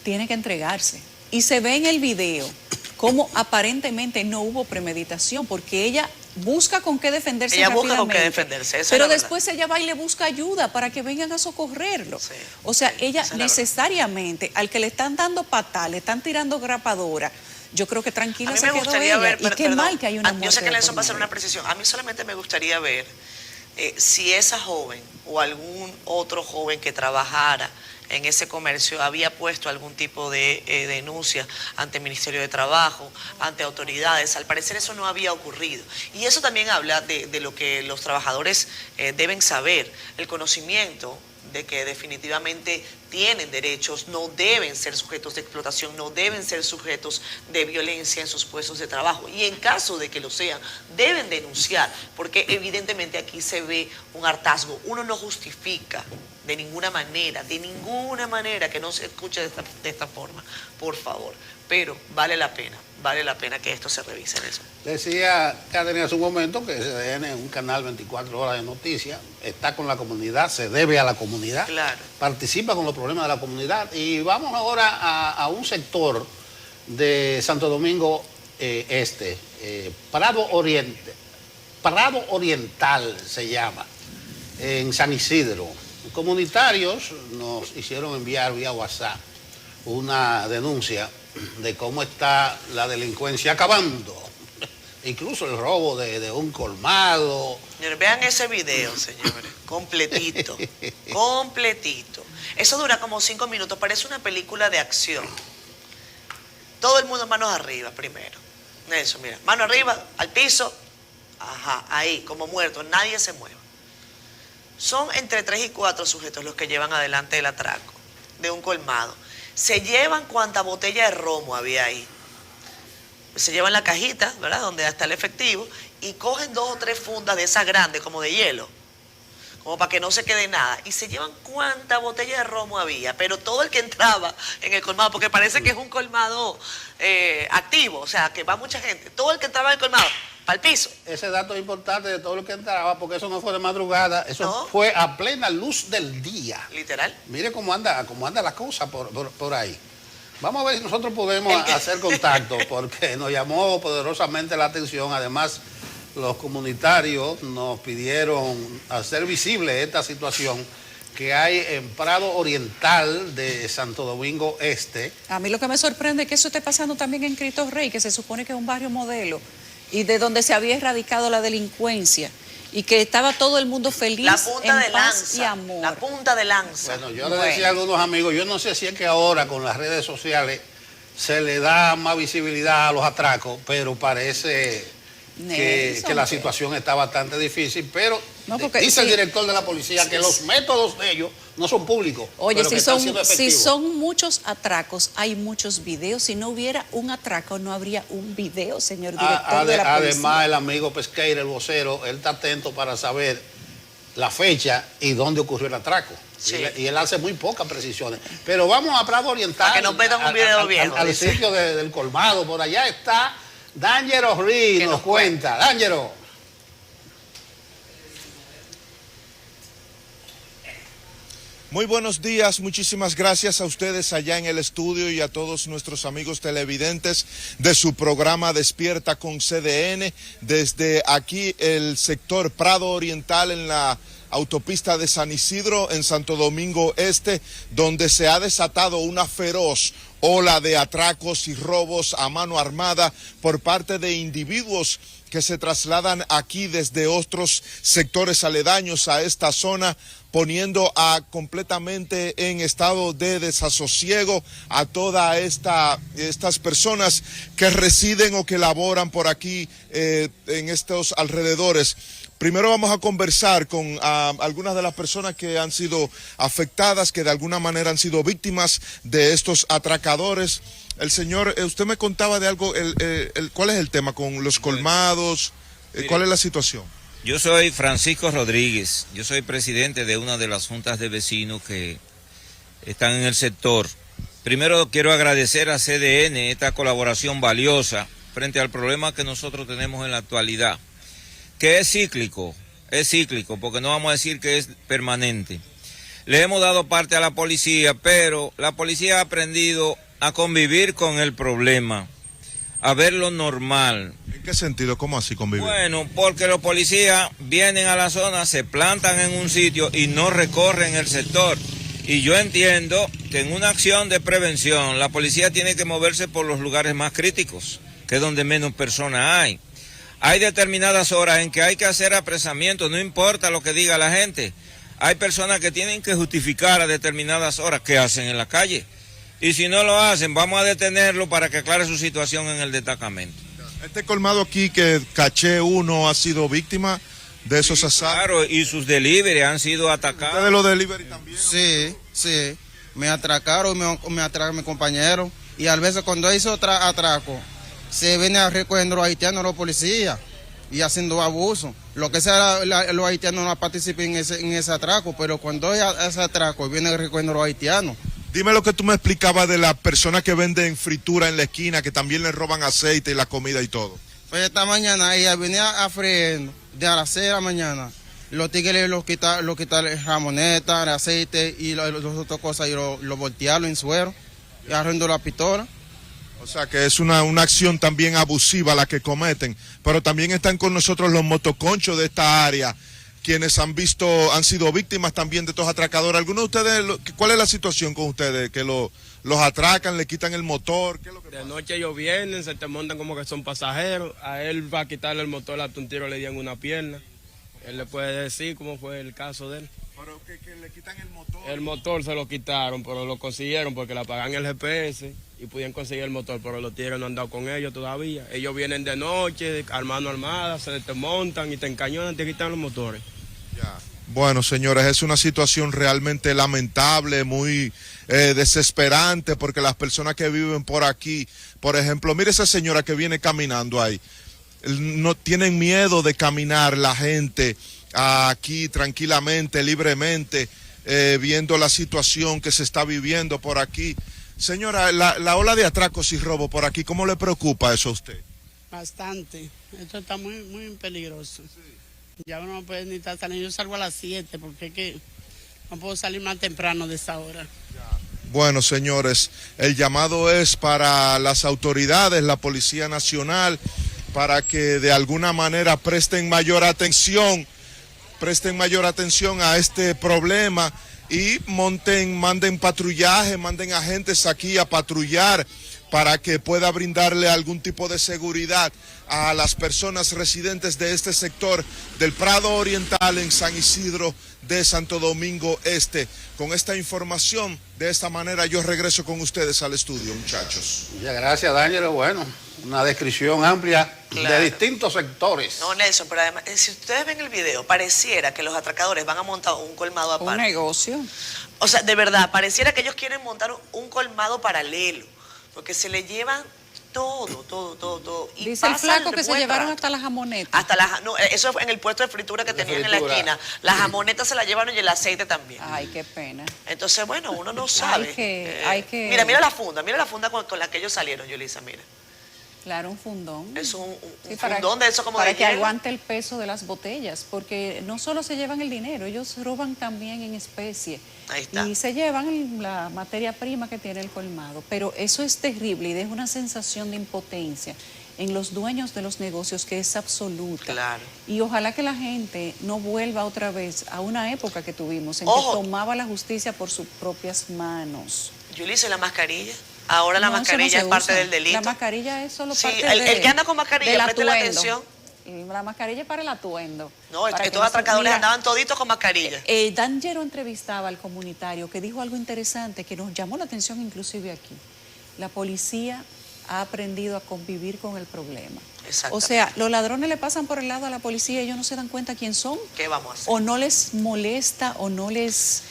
tiene que entregarse. Y se ve en el video cómo aparentemente no hubo premeditación, porque ella busca con qué defenderse rápidamente. Ella busca con qué defenderse, pero después ella va y le busca ayuda para que vengan a socorrerlo. Sí, o sea, ella necesariamente, al que le están dando patada, le están tirando grapadora, yo creo que tranquila se quedó ella. Ver, y qué mal que hay una muerte.
Yo sé que Nelson va a hacer una precisión. A mí solamente me gustaría ver si esa joven o algún otro joven que trabajara en ese comercio había puesto algún tipo de denuncia ante el Ministerio de Trabajo, ante autoridades. Al parecer eso no había ocurrido. Y eso también habla de lo que los trabajadores deben saber, el conocimiento de que definitivamente tienen derechos, no deben ser sujetos de explotación, no deben ser sujetos de violencia en sus puestos de trabajo. Y en caso de que lo sean, deben denunciar, porque evidentemente aquí se ve un hartazgo. Uno no justifica de ninguna manera que no se escuche de esta forma, por favor. Pero vale la pena que esto se revise en eso.
Decía Catherine hace un momento que CDN es un canal 24 horas de noticias, está con la comunidad, se debe a la comunidad, claro, participa con los problemas de la comunidad. Y vamos ahora a un sector de Santo Domingo Prado Oriental se llama, en San Isidro. Comunitarios nos hicieron enviar vía WhatsApp una denuncia de cómo está la delincuencia acabando, incluso el robo de un colmado.
Señores, vean ese video, señores, completito, completito. Eso dura como 5 minutos, parece una película de acción. Todo el mundo manos arriba primero. Eso, mira, mano arriba, al piso, ajá, ahí, como muerto, nadie se mueve. Son entre 3 y 4 sujetos los que llevan adelante el atraco de un colmado. Se llevan cuánta botella de romo había ahí. se llevan la cajita, ¿verdad?, donde está el efectivo, y cogen 2 o 3 fundas de esas grandes, como de hielo, como para que no se quede nada, y se llevan cuánta botella de romo había, pero todo el que entraba en el colmado, porque parece que es un colmado activo, o sea, que va mucha gente, todo el que entraba en el colmado, para el piso.
Ese dato es importante de todo lo que entraba, porque eso no fue de madrugada, eso fue a plena luz del día.
Literal.
Mire cómo anda la cosa por ahí. Vamos a ver si nosotros podemos hacer contacto, porque nos llamó poderosamente la atención. Además, los comunitarios nos pidieron hacer visible esta situación que hay en Prado Oriental de Santo Domingo Este.
A mí lo que me sorprende es que eso esté pasando también en Cristo Rey, que se supone que es un barrio modelo y de donde se había erradicado la delincuencia y que estaba todo el mundo feliz,
la punta de
paz
lanza,
y amor.
la punta de lanza.
Bueno, yo le decía a algunos amigos, yo no sé si es que ahora con las redes sociales se le da más visibilidad a los atracos, pero parece que la situación está bastante difícil, pero dice el director de la policía que los métodos de ellos no son públicos.
Oye,
pero
si son muchos atracos, hay muchos videos. Si no hubiera un atraco, no habría un video, señor director de la policía.
Además, el amigo Pesqueira, el vocero, él está atento para saber la fecha y dónde ocurrió el atraco. Sí. Y él hace muy pocas precisiones. Pero vamos a Prado Oriental.
Para que nos metan un video viejo.
Al sitio del colmado. Por allá está D'Angelo Ruiz, nos cuenta. D'Angelo.
Muy buenos días, muchísimas gracias a ustedes allá en el estudio y a todos nuestros amigos televidentes de su programa Despierta con CDN. Desde aquí el sector Prado Oriental en la autopista de San Isidro en Santo Domingo Este, donde se ha desatado una feroz ola de atracos y robos a mano armada por parte de individuos que se trasladan aquí desde otros sectores aledaños a esta zona, poniendo completamente en estado de desasosiego a todas estas personas que residen o que laboran por aquí en estos alrededores. Primero vamos a conversar con algunas de las personas que han sido afectadas, que de alguna manera han sido víctimas de estos atracadores. El señor, usted me contaba de algo, ¿cuál es el tema con los colmados? ¿Cuál es la situación?
Yo soy Francisco Rodríguez, yo soy presidente de una de las juntas de vecinos que están en el sector. Primero quiero agradecer a CDN esta colaboración valiosa frente al problema que nosotros tenemos en la actualidad, que es cíclico, porque no vamos a decir que es permanente. Le hemos dado parte a la policía, pero la policía ha aprendido a convivir con el problema, a verlo normal.
¿En qué sentido? ¿Cómo así convivir?
Bueno, porque los policías vienen a la zona, se plantan en un sitio y no recorren el sector. Y yo entiendo que en una acción de prevención, la policía tiene que moverse por los lugares más críticos, que es donde menos personas hay. Hay determinadas horas en que hay que hacer apresamientos, no importa lo que diga la gente. Hay personas que tienen que justificar a determinadas horas qué hacen en la calle. Y si no lo hacen, vamos a detenerlo para que aclare su situación en el destacamento.
Este colmado aquí, que Caché 1 ha sido víctima de esos asaltos.
Claro, y sus delivery han sido atacados.
¿Ustedes los delivery también?
Sí. Me atracaron, me atracaron mi compañero. Y a veces cuando hizo atraco, se viene a recoger los haitianos, los policías, y haciendo abuso. Lo que sea, los haitianos no participan en ese atraco, pero cuando hay ese atraco, vienen a recoger los haitianos.
Dime lo que tú me explicabas de las personas que venden fritura en la esquina, que también le roban aceite y la comida y todo.
Pues esta mañana ella venía a freír de a las 6 de la mañana. Los tigres los quitan jamoneta, el aceite y las otras cosas, y lo voltearon en suero, y arrendó la pistola.
O sea que es una acción también abusiva la que cometen. Pero también están con nosotros los motoconchos de esta área, quienes han sido víctimas también de estos atracadores. ¿Algunos de ustedes, cuál es la situación con ustedes? ¿Que los atracan, le quitan el motor? ¿Qué es lo que pasa?
De noche ellos vienen, se te montan como que son pasajeros. A él va a quitarle el motor, hasta un tiro le dieron una pierna. Él le puede decir cómo fue el caso de él.
¿Pero que le quitan el motor?
El motor se lo quitaron, pero lo consiguieron porque le apagan el GPS y pudieron conseguir el motor, pero los tigres no han dado con ellos todavía. Ellos vienen de noche, armando armadas, se te montan y te encañonan, te quitan los motores.
Ya. Bueno, señores, es una situación realmente lamentable, muy desesperante, porque las personas que viven por aquí, por ejemplo, mire esa señora que viene caminando ahí, no tienen miedo de caminar la gente aquí tranquilamente, libremente, viendo la situación que se está viviendo por aquí. Señora, la ola de atracos y robo por aquí, ¿cómo le preocupa eso a usted?
Bastante, esto está muy, muy peligroso. Sí. Ya uno no puede ni estar saliendo, yo salgo a las 7 porque es que no puedo salir más temprano de esa hora.
Bueno, señores, el llamado es para las autoridades, la Policía Nacional, para que de alguna manera presten mayor atención a este problema y manden patrullaje, manden agentes aquí a patrullar para que pueda brindarle algún tipo de seguridad a las personas residentes de este sector del Prado Oriental en San Isidro de Santo Domingo Este. Con esta información, de esta manera yo regreso con ustedes al estudio, muchachos.
Muchas gracias, Daniel. Bueno, una descripción amplia de distintos sectores.
No, Nelson, pero además, si ustedes ven el video, pareciera que los atracadores van a montar un colmado aparte.
Un negocio.
O sea, de verdad, pareciera que ellos quieren montar un colmado paralelo, porque se le llevan todo. Y
dice el flaco que se llevaron hasta las jamonetas.
No, eso fue en el puesto de fritura que tenían en la esquina. Las jamonetas se las llevaron y el aceite también.
Ay, qué pena.
Entonces, bueno, uno no sabe.
Hay que...
Mira la funda con la que ellos salieron, Yulisa, mira.
Claro, un fundón.
Es un
para,
fundón de eso como
para
de
que
hielo.
aguante el peso de las botellas, porque no solo se llevan el dinero, ellos roban también en especie.
Ahí está.
Y se llevan la materia prima que tiene el colmado. Pero eso es terrible y deja una sensación de impotencia en los dueños de los negocios que es absoluta.
Claro.
Y ojalá que la gente no vuelva otra vez a una época que tuvimos en
Ojo.
que tomaba la justicia por sus propias manos.
Yulisa, ¿la mascarilla? Ahora la mascarilla es parte del delito.
La mascarilla es solo
Sí,
parte
el que anda con mascarilla, preste la atención.
La mascarilla es para el atuendo.
No, estos atracadores andaban toditos con mascarilla.
Danjero entrevistaba al comunitario que dijo algo interesante que nos llamó la atención inclusive aquí. La policía ha aprendido a convivir con el problema. O sea, los ladrones le pasan por el lado a la policía y ellos no se dan cuenta quién son.
¿Qué vamos a hacer?
O no les molesta o no les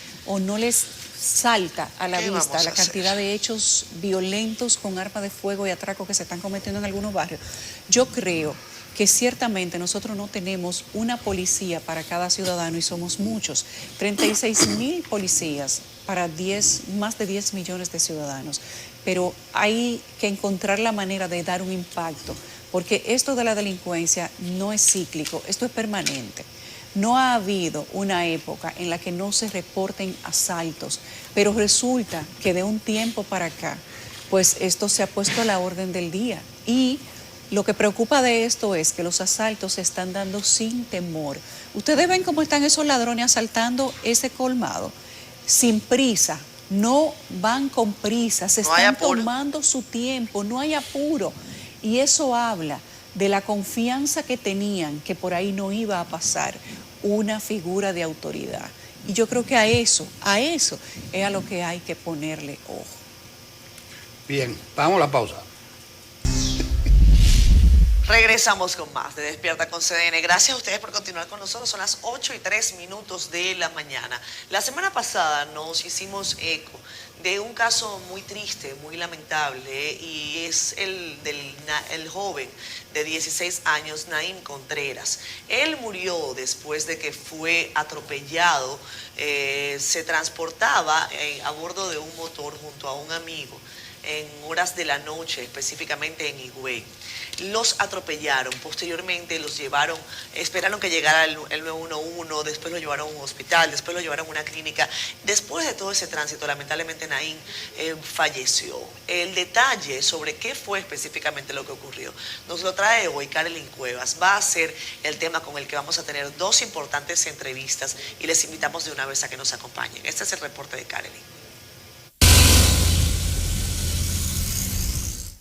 salta a la vista la cantidad de hechos violentos con arma de fuego y atracos que se están cometiendo en algunos barrios. Yo creo que ciertamente nosotros no tenemos una policía para cada ciudadano y somos muchos. 36,000 policías para más de 10 millones de ciudadanos. Pero hay que encontrar la manera de dar un impacto, porque esto de la delincuencia no es cíclico, esto es permanente. No ha habido una época en la que no se reporten asaltos, pero resulta que de un tiempo para acá, pues esto se ha puesto a la orden del día. Y lo que preocupa de esto es que los asaltos se están dando sin temor. Ustedes ven cómo están esos ladrones asaltando ese colmado, sin prisa, no van con prisa, se están tomando su tiempo, no hay apuro. Y eso habla de la confianza que tenían que por ahí no iba a pasar una figura de autoridad. Y yo creo que a eso es a lo que hay que ponerle ojo.
Bien, vamos a la pausa.
Regresamos con más de Despierta con CDN. Gracias a ustedes por continuar con nosotros. Son las 8:03 de la mañana. La semana pasada nos hicimos eco de un caso muy triste, muy lamentable, y es el joven de 16 años, Naim Contreras. Él murió después de que fue atropellado. Se transportaba a bordo de un motor junto a un amigo en horas de la noche, específicamente en Higüey. Los atropellaron, posteriormente los llevaron, esperaron que llegara el 911, después lo llevaron a un hospital, después lo llevaron a una clínica. Después de todo ese tránsito, lamentablemente Naim falleció. El detalle sobre qué fue específicamente lo que ocurrió nos lo trae hoy Karelyn Cuevas. Va a ser el tema con el que vamos a tener dos importantes entrevistas y les invitamos de una vez a que nos acompañen. Este es el reporte de Karelyn.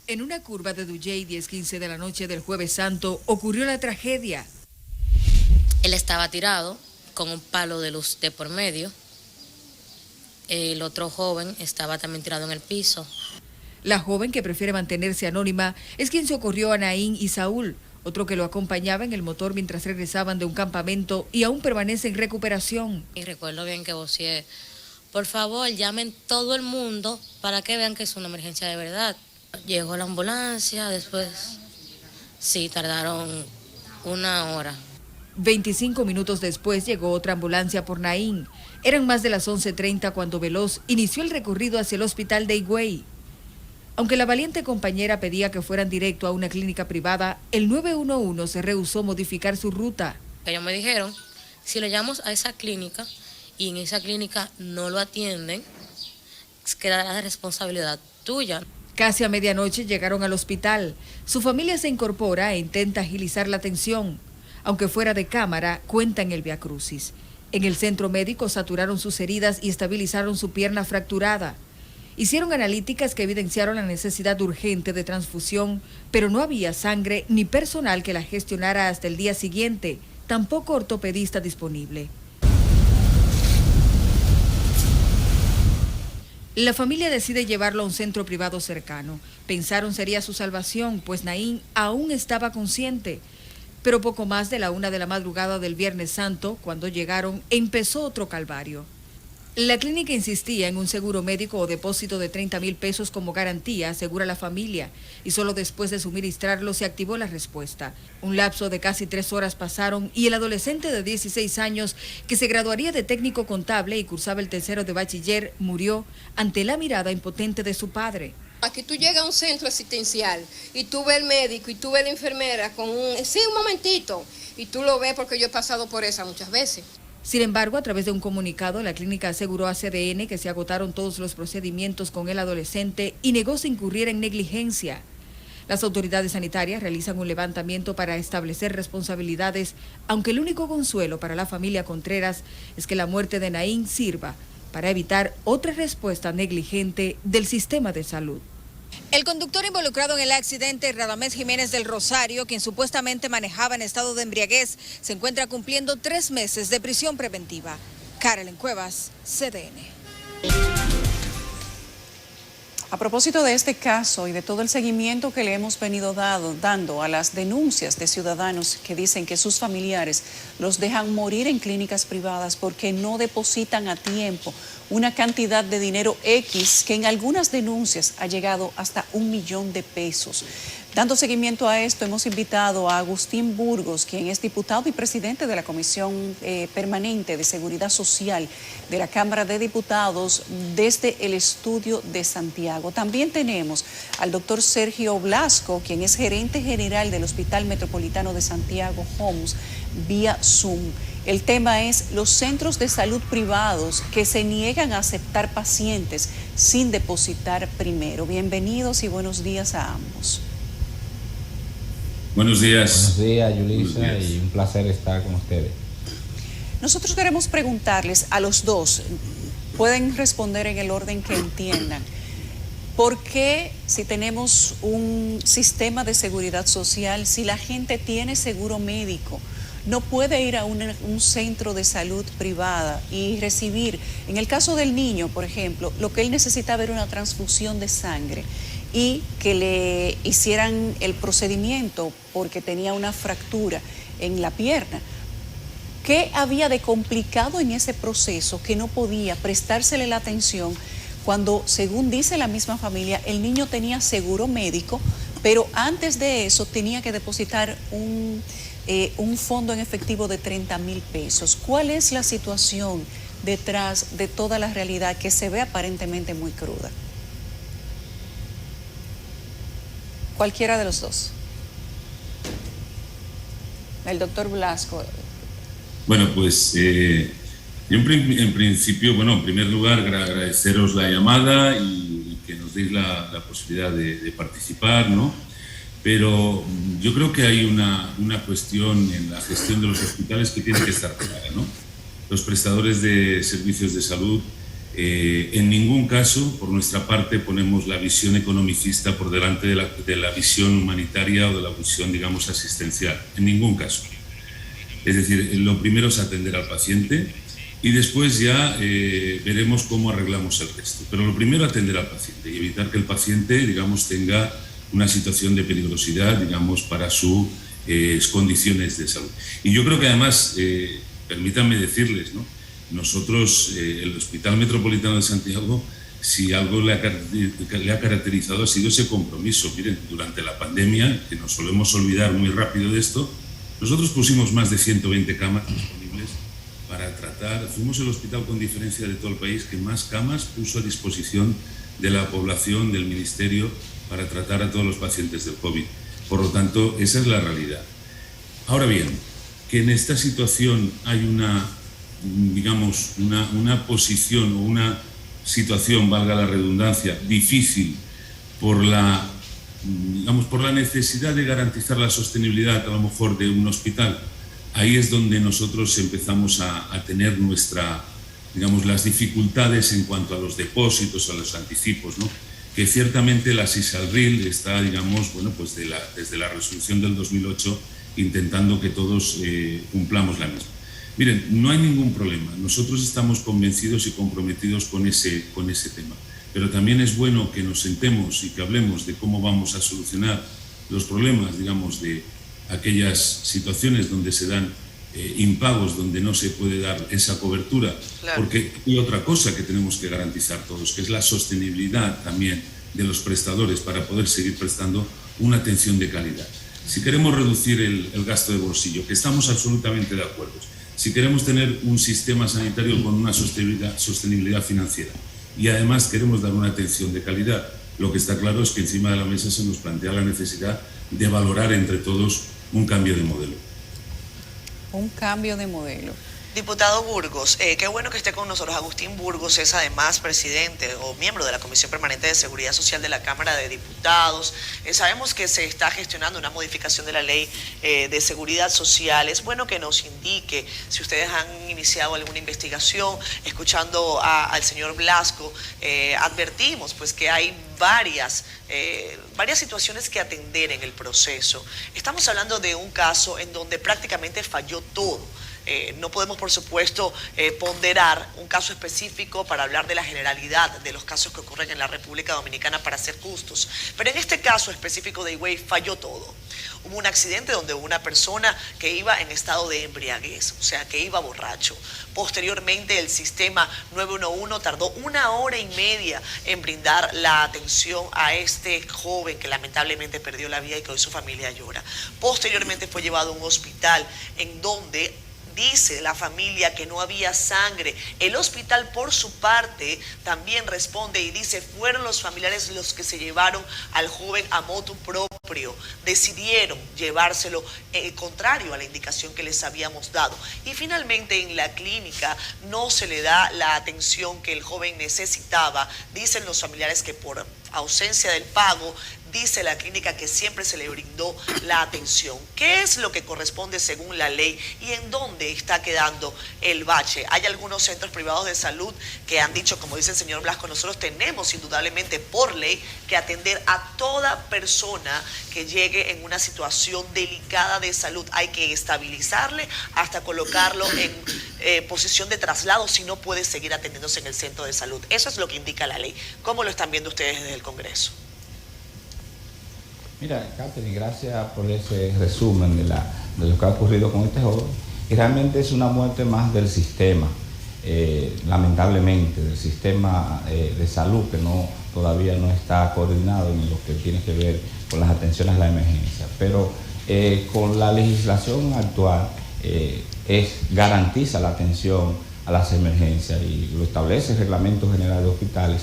En una curva de Dujey, 10:15 de la noche del Jueves Santo, ocurrió la tragedia.
Él estaba tirado con un palo de luz de por medio. El otro joven estaba también tirado en el piso.
La joven, que prefiere mantenerse anónima, es quien socorrió a Naim y Saúl, otro que lo acompañaba en el motor mientras regresaban de un campamento y aún permanece en recuperación.
Y recuerdo bien que voceé por favor, llamen todo el mundo para que vean que es una emergencia de verdad. Llegó la ambulancia, después sí, tardaron 1 hora.
25 minutos después llegó otra ambulancia por Naín. Eran más de las 11:30 cuando Veloz inició el recorrido hacia el hospital de Higüey. Aunque la valiente compañera pedía que fueran directo a una clínica privada, el 911 se rehusó modificar su ruta.
Ellos me dijeron, si lo llamamos a esa clínica y en esa clínica no lo atienden, quedará la responsabilidad tuya.
Casi a medianoche llegaron al hospital. Su familia se incorpora e intenta agilizar la atención. Aunque fuera de cámara, cuentan el viacrucis. En el centro médico saturaron sus heridas y estabilizaron su pierna fracturada. Hicieron analíticas que evidenciaron la necesidad urgente de transfusión, pero no había sangre ni personal que la gestionara hasta el día siguiente, tampoco ortopedista disponible. La familia decide llevarlo a un centro privado cercano. Pensaron sería su salvación, pues Naín aún estaba consciente. Pero poco más de la 1 de la madrugada del Viernes Santo, cuando llegaron, empezó otro calvario. La clínica insistía en un seguro médico o depósito de 30,000 pesos como garantía, asegura la familia, y solo después de suministrarlo se activó la respuesta. Un lapso de casi 3 horas pasaron y el adolescente de 16 años, que se graduaría de técnico contable y cursaba el 3º de bachiller, murió ante la mirada impotente de su padre.
Aquí tú llegas a un centro asistencial y tú ves el médico y tú ves la enfermera con un momentito, y tú lo ves porque yo he pasado por esa muchas veces.
Sin embargo, a través de un comunicado, la clínica aseguró a CDN que se agotaron todos los procedimientos con el adolescente y negó se incurriera en negligencia. Las autoridades sanitarias realizan un levantamiento para establecer responsabilidades, aunque el único consuelo para la familia Contreras es que la muerte de Naín sirva para evitar otra respuesta negligente del sistema de salud.
El conductor involucrado en el accidente, Radamés Jiménez del Rosario, quien supuestamente manejaba en estado de embriaguez, se encuentra cumpliendo 3 meses de prisión preventiva. Carolyn Cuevas, CDN.
A propósito de este caso y de todo el seguimiento que le hemos venido dando a las denuncias de ciudadanos que dicen que sus familiares los dejan morir en clínicas privadas porque no depositan a tiempo una cantidad de dinero X que en algunas denuncias ha llegado hasta $1 millón. Dando seguimiento a esto, hemos invitado a Agustín Burgos, quien es diputado y presidente de la Comisión Permanente de Seguridad Social de la Cámara de Diputados, desde el estudio de Santiago. También tenemos al doctor Sergio Blasco, quien es gerente general del Hospital Metropolitano de Santiago, HOMS, vía Zoom. El tema es los centros de salud privados que se niegan a aceptar pacientes sin depositar primero. Bienvenidos y buenos días a ambos.
Buenos días.
Buenos días, Yulisa, y un placer estar con ustedes.
Nosotros queremos preguntarles a los dos, pueden responder en el orden que entiendan, ¿por qué si tenemos un sistema de seguridad social, si la gente tiene seguro médico, no puede ir a un centro de salud privada y recibir, en el caso del niño, por ejemplo, lo que él necesitaba era una transfusión de sangre y que le hicieran el procedimiento porque tenía una fractura en la pierna? ¿Qué había de complicado en ese proceso que no podía prestársele la atención cuando, según dice la misma familia, el niño tenía seguro médico, pero antes de eso tenía que depositar un fondo en efectivo de 30,000 pesos? ¿Cuál es la situación detrás de toda la realidad que se ve aparentemente muy cruda? Cualquiera de los dos. El doctor Blasco.
Bueno, pues yo en principio, bueno, en primer lugar agradeceros la llamada y que nos deis la posibilidad de participar, ¿no? Pero yo creo que hay una cuestión en la gestión de los hospitales que tiene que estar clara, ¿no? Los prestadores de servicios de salud, en ningún caso, por nuestra parte, ponemos la visión economicista por delante de la visión humanitaria o de la visión, digamos, asistencial. En ningún caso. Es decir, lo primero es atender al paciente y después ya veremos cómo arreglamos el resto. Pero lo primero, atender al paciente y evitar que el paciente, digamos, tenga una situación de peligrosidad, digamos, para sus condiciones de salud. Y yo creo que además, permítanme decirles, ¿no?, nosotros, el Hospital Metropolitano de Santiago, si algo le ha caracterizado ha sido ese compromiso. Miren, durante la pandemia, que nos solemos olvidar muy rápido de esto, nosotros pusimos más de 120 camas disponibles para tratar. Fuimos el hospital con diferencia de todo el país que más camas puso a disposición de la población, del Ministerio, para tratar a todos los pacientes del COVID. Por lo tanto, esa es la realidad. Ahora bien, que en esta situación hay una posición o una situación, valga la redundancia, difícil por la necesidad de garantizar la sostenibilidad a lo mejor de un hospital, ahí es donde nosotros empezamos a tener las dificultades en cuanto a los depósitos, a los anticipos, ¿no? Que ciertamente la SISALRIL está, desde la resolución del 2008, intentando que todos cumplamos la misma. Miren, no hay ningún problema. Nosotros estamos convencidos y comprometidos con ese tema. Pero también es bueno que nos sentemos y que hablemos de cómo vamos a solucionar los problemas, de aquellas situaciones donde se dan impagos, donde no se puede dar esa cobertura. Claro. Porque hay otra cosa que tenemos que garantizar todos, que es la sostenibilidad también de los prestadores para poder seguir prestando una atención de calidad. Si queremos reducir el gasto de bolsillo, que estamos absolutamente de acuerdo, si queremos tener un sistema sanitario con una sostenibilidad financiera y además queremos dar una atención de calidad, lo que está claro es que encima de la mesa se nos plantea la necesidad de valorar entre todos un cambio de modelo.
Un cambio de modelo.
Diputado Burgos, qué bueno que esté con nosotros. Agustín Burgos es además presidente o miembro de la Comisión Permanente de Seguridad Social de la Cámara de Diputados. Sabemos que se está gestionando una modificación de la ley de seguridad social. Es bueno que nos indique si ustedes han iniciado alguna investigación. Escuchando al señor Blasco, advertimos pues que hay varias situaciones que atender en el proceso. Estamos hablando de un caso en donde prácticamente falló todo. No podemos, por supuesto, ponderar un caso específico para hablar de la generalidad de los casos que ocurren en la República Dominicana para ser justos. Pero en este caso específico de Higüey falló todo. Hubo un accidente donde hubo una persona que iba en estado de embriaguez, o sea, que iba borracho. Posteriormente, el sistema 911 tardó 1 hora y media en brindar la atención a este joven que lamentablemente perdió la vida y que hoy su familia llora. Posteriormente fue llevado a un hospital en donde dice la familia que no había sangre. El hospital, por su parte, también responde y dice, fueron los familiares los que se llevaron al joven a motu propio. Decidieron llevárselo contrario a la indicación que les habíamos dado. Y finalmente en la clínica no se le da la atención que el joven necesitaba. Dicen los familiares que por ausencia del pago, dice la clínica que siempre se le brindó la atención. ¿Qué es lo que corresponde según la ley y en dónde está quedando el bache? Hay algunos centros privados de salud que han dicho, como dice el señor Blasco, nosotros tenemos indudablemente por ley que atender a toda persona que llegue en una situación delicada de salud. Hay que estabilizarle hasta colocarlo en posición de traslado si no puede seguir atendiéndose en el centro de salud. Eso es lo que indica la ley. ¿Cómo lo están viendo ustedes desde el Congreso?
Mira, Catherine, gracias por ese resumen de lo que ha ocurrido con este joven. Y realmente es una muerte más del sistema, lamentablemente, del sistema de salud que todavía no está coordinado en lo que tiene que ver con las atenciones a la emergencia. Pero con la legislación actual garantiza la atención a las emergencias y lo establece el Reglamento General de Hospitales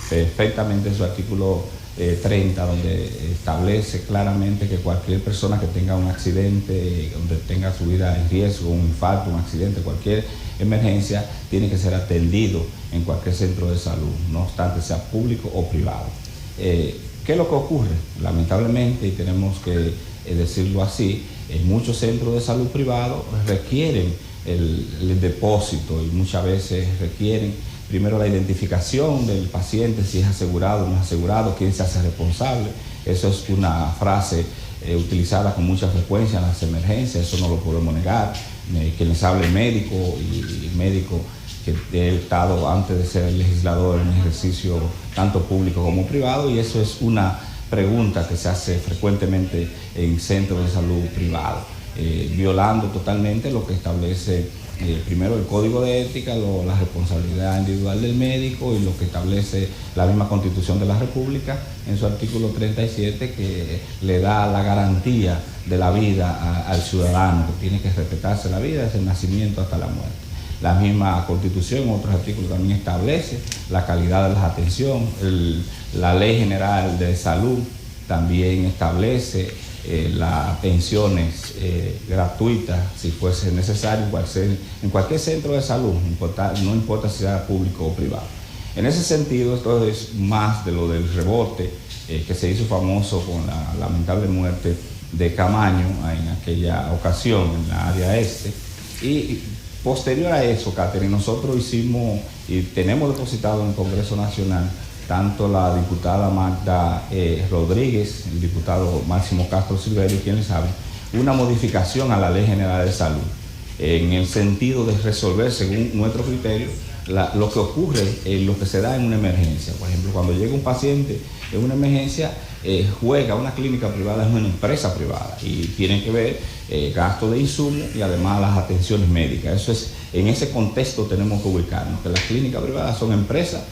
perfectamente en su artículo 30, donde establece claramente que cualquier persona que tenga un accidente, donde tenga su vida en riesgo, un infarto, un accidente, cualquier emergencia, tiene que ser atendido en cualquier centro de salud, no obstante sea público o privado. ¿Qué es lo que ocurre? Lamentablemente, y tenemos que decirlo así, en muchos centros de salud privados requieren el depósito y muchas veces requieren primero la identificación del paciente, si es asegurado o no es asegurado, quién se hace responsable. Eso es una frase utilizada con mucha frecuencia en las emergencias, eso no lo podemos negar. Que les hable el médico, y el médico que he estado antes de ser legislador en ejercicio tanto público como privado, y eso es una pregunta que se hace frecuentemente en centros de salud privados, violando totalmente lo que establece primero el código de ética, la responsabilidad individual del médico y lo que establece la misma Constitución de la República en su artículo 37, que le da la garantía de la vida al ciudadano, que tiene que respetarse la vida desde el nacimiento hasta la muerte. La misma Constitución, otros artículos también establece la calidad de la atención. La Ley General de Salud también establece las atenciones gratuitas, si fuese necesario, en cualquier centro de salud, no importa si sea público o privado. En ese sentido, esto es más de lo del rebote que se hizo famoso con la lamentable muerte de Camaño en aquella ocasión en la área este. Y posterior a eso, Catherine, nosotros hicimos y tenemos depositado en el Congreso Nacional tanto la diputada Magda Rodríguez, el diputado Máximo Castro Silverio, quienes saben, una modificación a la Ley General de Salud, en el sentido de resolver, según nuestro criterio, lo que ocurre, lo que se da en una emergencia. Por ejemplo, cuando llega un paciente en una emergencia, juega una clínica privada, es una empresa privada, y tienen que ver gasto de insumos y además las atenciones médicas. Eso es, en ese contexto tenemos que ubicarnos, que las clínicas privadas son empresas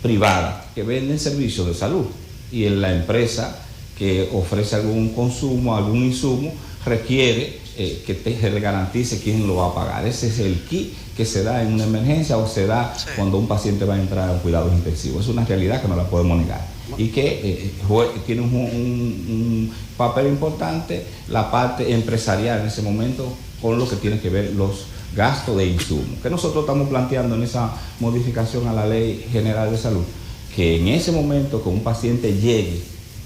privadas que venden servicios de salud, y en la empresa que ofrece algún consumo, algún insumo, requiere que se le garantice quién lo va a pagar. Ese es el key que se da en una emergencia o se da cuando un paciente va a entrar a un cuidado intensivo. Es una realidad que no la podemos negar y que tiene un papel importante la parte empresarial en ese momento con lo que tiene que ver los gastos de insumos, que nosotros estamos planteando en esa modificación a la Ley General de Salud, que en ese momento que un paciente llegue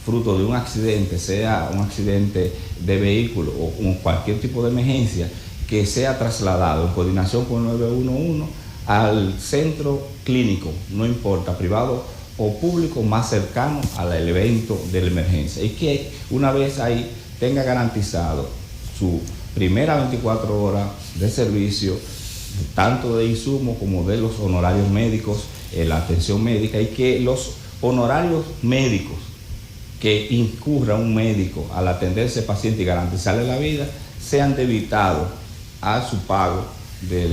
fruto de un accidente, sea un accidente de vehículo o cualquier tipo de emergencia, que sea trasladado en coordinación con el 911 al centro clínico, no importa, privado o público, más cercano al evento de la emergencia, y que una vez ahí tenga garantizado su primera 24 horas de servicio, tanto de insumos como de los honorarios médicos, la atención médica, y que los honorarios médicos que incurra un médico al atender a ese paciente y garantizarle la vida sean debitados a su pago de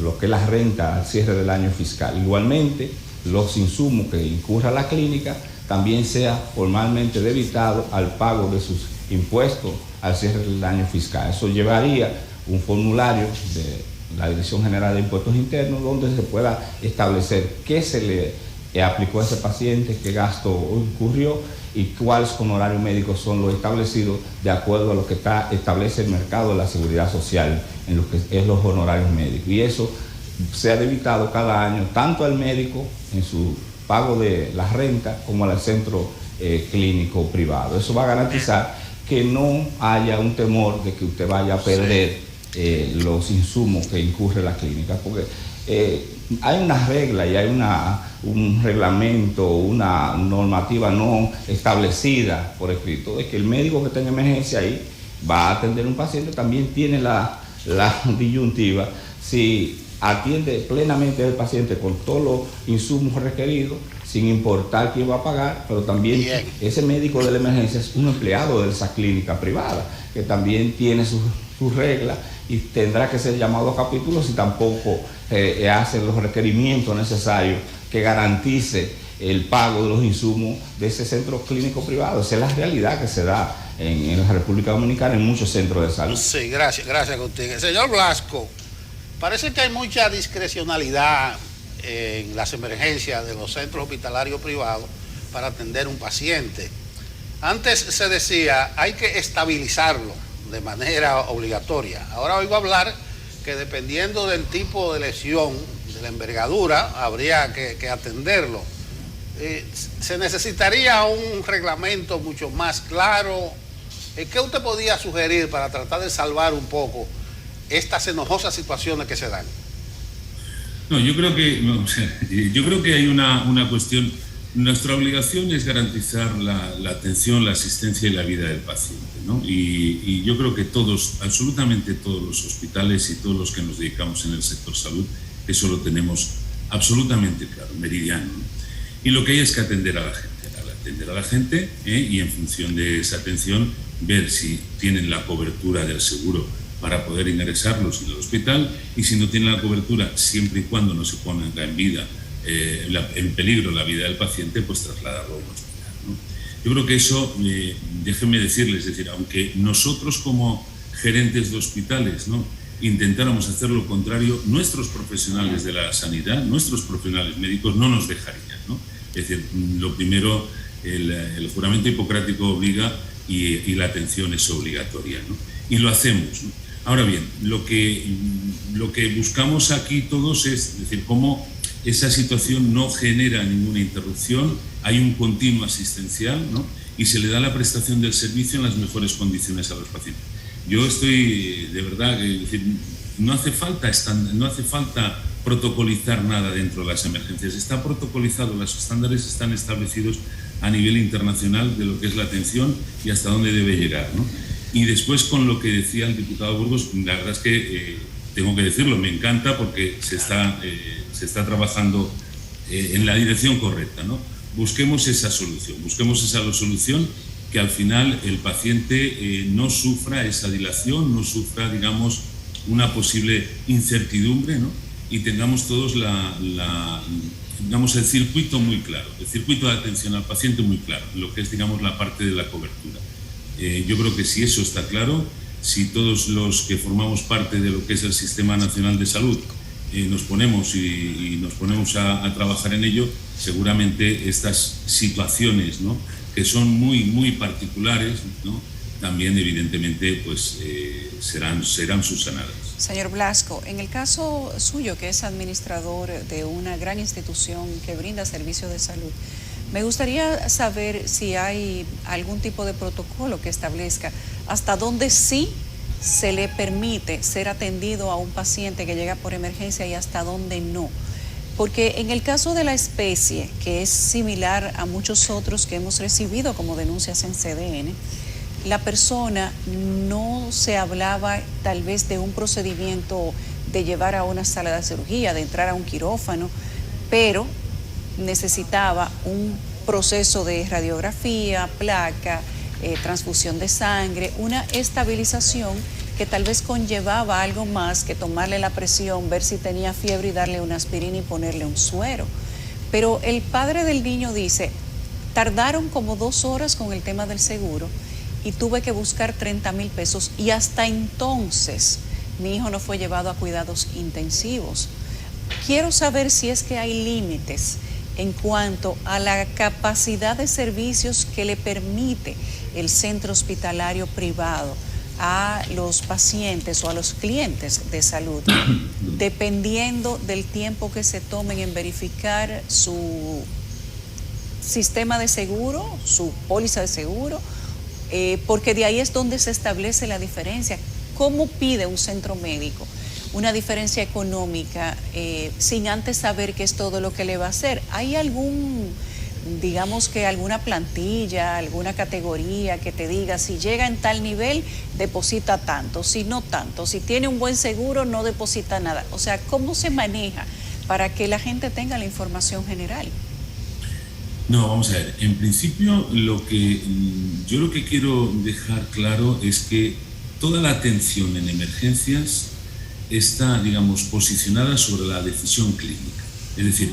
lo que es la renta al cierre del año fiscal. Igualmente, los insumos que incurra la clínica también sea formalmente debitado al pago de sus impuestos al cierre del año fiscal. Eso llevaría un formulario de la Dirección General de Impuestos Internos donde se pueda establecer qué se le aplicó a ese paciente, qué gasto incurrió y cuáles honorarios médicos son los establecidos de acuerdo a lo que establece el mercado de la seguridad social en lo que es los honorarios médicos. Y eso sea debitado cada año tanto al médico en su pago de la renta como al centro clínico privado. Eso va a garantizar que no haya un temor de que usted vaya a perder los insumos que incurre la clínica, porque hay una regla y hay un reglamento, una normativa no establecida por escrito, de que el médico que está en emergencia ahí va a atender a un paciente, también tiene la disyuntiva si atiende plenamente al paciente con todos los insumos requeridos, sin importar quién va a pagar, pero también ese médico de la emergencia es un empleado de esa clínica privada, que también tiene sus reglas y tendrá que ser llamado a capítulo si tampoco hace los requerimientos necesarios que garantice el pago de los insumos de ese centro clínico privado. Esa es la realidad que se da en la República Dominicana en muchos centros de salud.
Sí, gracias Agustín. Señor Blasco, parece que hay mucha discrecionalidad en las emergencias de los centros hospitalarios privados para atender un paciente. Antes se decía, hay que estabilizarlo de manera obligatoria. Ahora oigo hablar que dependiendo del tipo de lesión, de la envergadura, habría que atenderlo. Se necesitaría un reglamento mucho más claro. ¿Qué usted podría sugerir para tratar de salvar un poco estas enojosas situaciones que se dan?
No, yo creo que hay una cuestión. Nuestra obligación es garantizar la atención, la asistencia y la vida del paciente, ¿no? Y yo creo que todos, absolutamente todos los hospitales y todos los que nos dedicamos en el sector salud, eso lo tenemos absolutamente claro, meridiano, ¿no? Y lo que hay es que atender a la gente, y en función de esa atención ver si tienen la cobertura del seguro para poder ingresarlos en el hospital, y si no tienen la cobertura, siempre y cuando no se ponga en vida, en peligro la vida del paciente, pues trasladarlo a un hospital, ¿no? Yo creo que eso, déjenme decirles, es decir, aunque nosotros como gerentes de hospitales, ¿no?, intentáramos hacer lo contrario, nuestros profesionales de la sanidad, nuestros profesionales médicos no nos dejarían, ¿no? Es decir, lo primero, el juramento hipocrático obliga y la atención es obligatoria, ¿no? Y lo hacemos, ¿no? Ahora bien, lo que buscamos aquí todos es decir, cómo esa situación no genera ninguna interrupción, hay un continuo asistencial, ¿no?, y se le da la prestación del servicio en las mejores condiciones a los pacientes. Yo estoy, de verdad, es decir, no hace falta protocolizar nada dentro de las emergencias. Está protocolizado, los estándares están establecidos a nivel internacional de lo que es la atención y hasta dónde debe llegar, ¿no? Y después, con lo que decía el diputado Burgos, la verdad es que tengo que decirlo, me encanta porque se está trabajando en la dirección correcta, ¿no? Busquemos esa solución que al final el paciente no sufra esa dilación, no sufra, digamos, una posible incertidumbre, ¿no? Y tengamos todos digamos, el circuito muy claro, el circuito de atención al paciente muy claro, lo que es, digamos, la parte de la cobertura. Yo creo que si eso está claro, si todos los que formamos parte de lo que es el Sistema Nacional de Salud nos ponemos a trabajar en ello, seguramente estas situaciones, ¿no?, que son muy, muy particulares, ¿no?, también evidentemente pues, serán subsanadas.
Señor Blasco, en el caso suyo, que es administrador de una gran institución que brinda servicios de salud, me gustaría saber si hay algún tipo de protocolo que establezca hasta dónde sí se le permite ser atendido a un paciente que llega por emergencia y hasta dónde no. Porque en el caso de la especie, que es similar a muchos otros que hemos recibido como denuncias en CDN, la persona no se hablaba tal vez de un procedimiento de llevar a una sala de cirugía, de entrar a un quirófano, pero necesitaba un proceso de radiografía, placa, transfusión de sangre, una estabilización que tal vez conllevaba algo más que tomarle la presión, ver si tenía fiebre y darle una aspirina y ponerle un suero. Pero el padre del niño dice, tardaron como 2 horas con el tema del seguro y tuve que buscar 30,000 pesos y hasta entonces mi hijo no fue llevado a cuidados intensivos. Quiero saber si es que hay límites en cuanto a la capacidad de servicios que le permite el centro hospitalario privado a los pacientes o a los clientes de salud, dependiendo del tiempo que se tomen en verificar su sistema de seguro, su póliza de seguro, porque de ahí es donde se establece la diferencia. ¿Cómo pide un centro médico una diferencia económica sin antes saber qué es todo lo que le va a hacer? ¿Hay digamos que alguna plantilla, alguna categoría que te diga si llega en tal nivel, deposita tanto, si no tanto, si tiene un buen seguro, no deposita nada? O sea, ¿cómo se maneja para que la gente tenga la información general?
No, vamos a ver, en principio yo lo que quiero dejar claro es que toda la atención en emergencias está, digamos, posicionada sobre la decisión clínica. Es decir,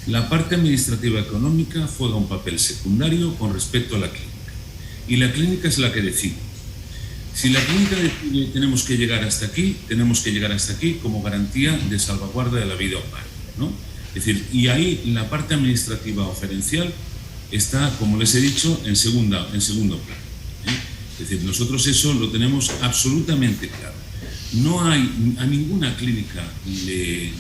la parte administrativa económica juega un papel secundario con respecto a la clínica. Y la clínica es la que decide. Si la clínica decide tenemos que llegar hasta aquí, tenemos que llegar hasta aquí como garantía de salvaguarda de la vida humana, ¿no? Es decir, y ahí la parte administrativa o gerencial está, como les he dicho, en segundo plano, ¿eh? Es decir, nosotros eso lo tenemos absolutamente claro. No hay a ninguna clínica le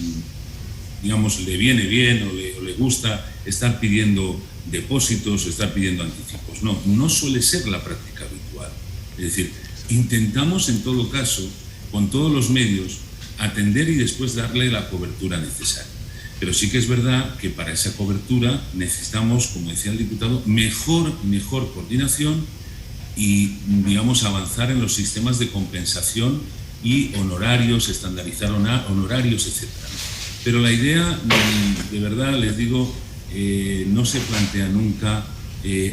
viene bien o le gusta estar pidiendo depósitos o estar pidiendo anticipos. No suele ser la práctica habitual. Es decir, intentamos en todo caso, con todos los medios, atender y después darle la cobertura necesaria. Pero sí que es verdad que para esa cobertura necesitamos, como decía el diputado, mejor coordinación y, digamos, avanzar en los sistemas de compensación y honorarios, estandarizar honorarios, etc. Pero la idea, de verdad, les digo, no se plantea nunca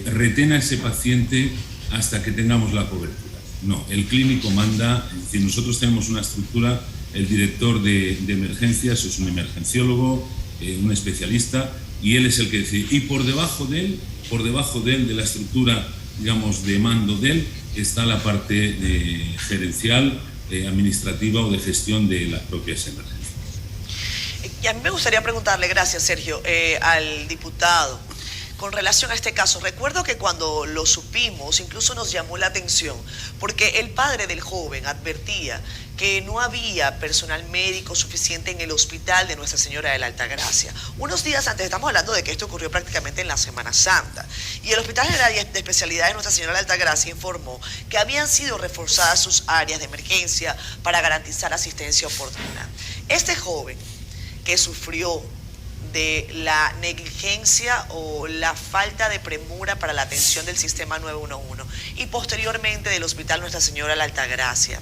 retén a ese paciente hasta que tengamos la cobertura. No, el clínico manda, es decir, nosotros tenemos una estructura, el director de emergencias es un emergenciólogo, un especialista, y él es el que decide. Y por debajo de él, de la estructura, digamos, de mando de él, está la parte gerencial, administrativa o de gestión de las propias emergencias.
Y a mí me gustaría preguntarle, gracias Sergio, al diputado, con relación a este caso. Recuerdo que cuando lo supimos, incluso nos llamó la atención, porque el padre del joven advertía que no había personal médico suficiente en el hospital de Nuestra Señora de la Altagracia. Unos días antes, estamos hablando de que esto ocurrió prácticamente en la Semana Santa, y el Hospital General de Especialidad de Nuestra Señora de la Altagracia informó que habían sido reforzadas sus áreas de emergencia para garantizar asistencia oportuna. Este joven que sufrió de la negligencia o la falta de premura para la atención del sistema 911 y posteriormente del Hospital Nuestra Señora de la Altagracia.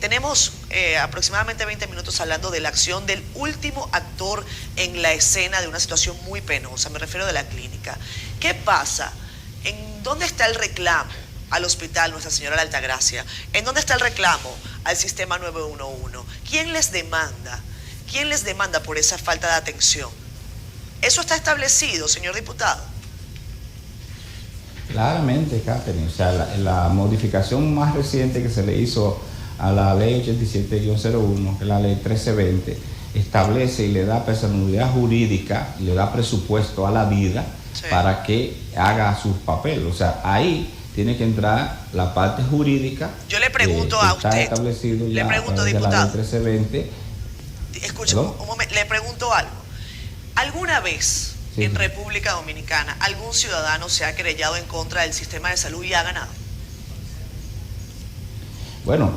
Tenemos aproximadamente 20 minutos hablando de la acción del último actor en la escena de una situación muy penosa, me refiero de la clínica. ¿Qué pasa? ¿En dónde está el reclamo al Hospital Nuestra Señora de la Altagracia? ¿En dónde está el reclamo al sistema 911? ¿Quién les demanda? ¿Quién les demanda por esa falta de atención? ¿Eso está establecido, señor diputado?
Claramente, Catherine. O sea, la modificación más reciente que se le hizo a la ley 87-01, que es la ley 1320, establece y le da personalidad jurídica, y le da presupuesto a la vida para que haga sus papeles. O sea, ahí tiene que entrar la parte jurídica.
Yo le pregunto a usted,
está establecido ya
le pregunto,
de
diputado.
la ley 1320.
Escúcheme, un momento, le pregunto algo. ¿Alguna vez en República Dominicana algún ciudadano se ha querellado en contra del sistema de salud y ha ganado?
Bueno,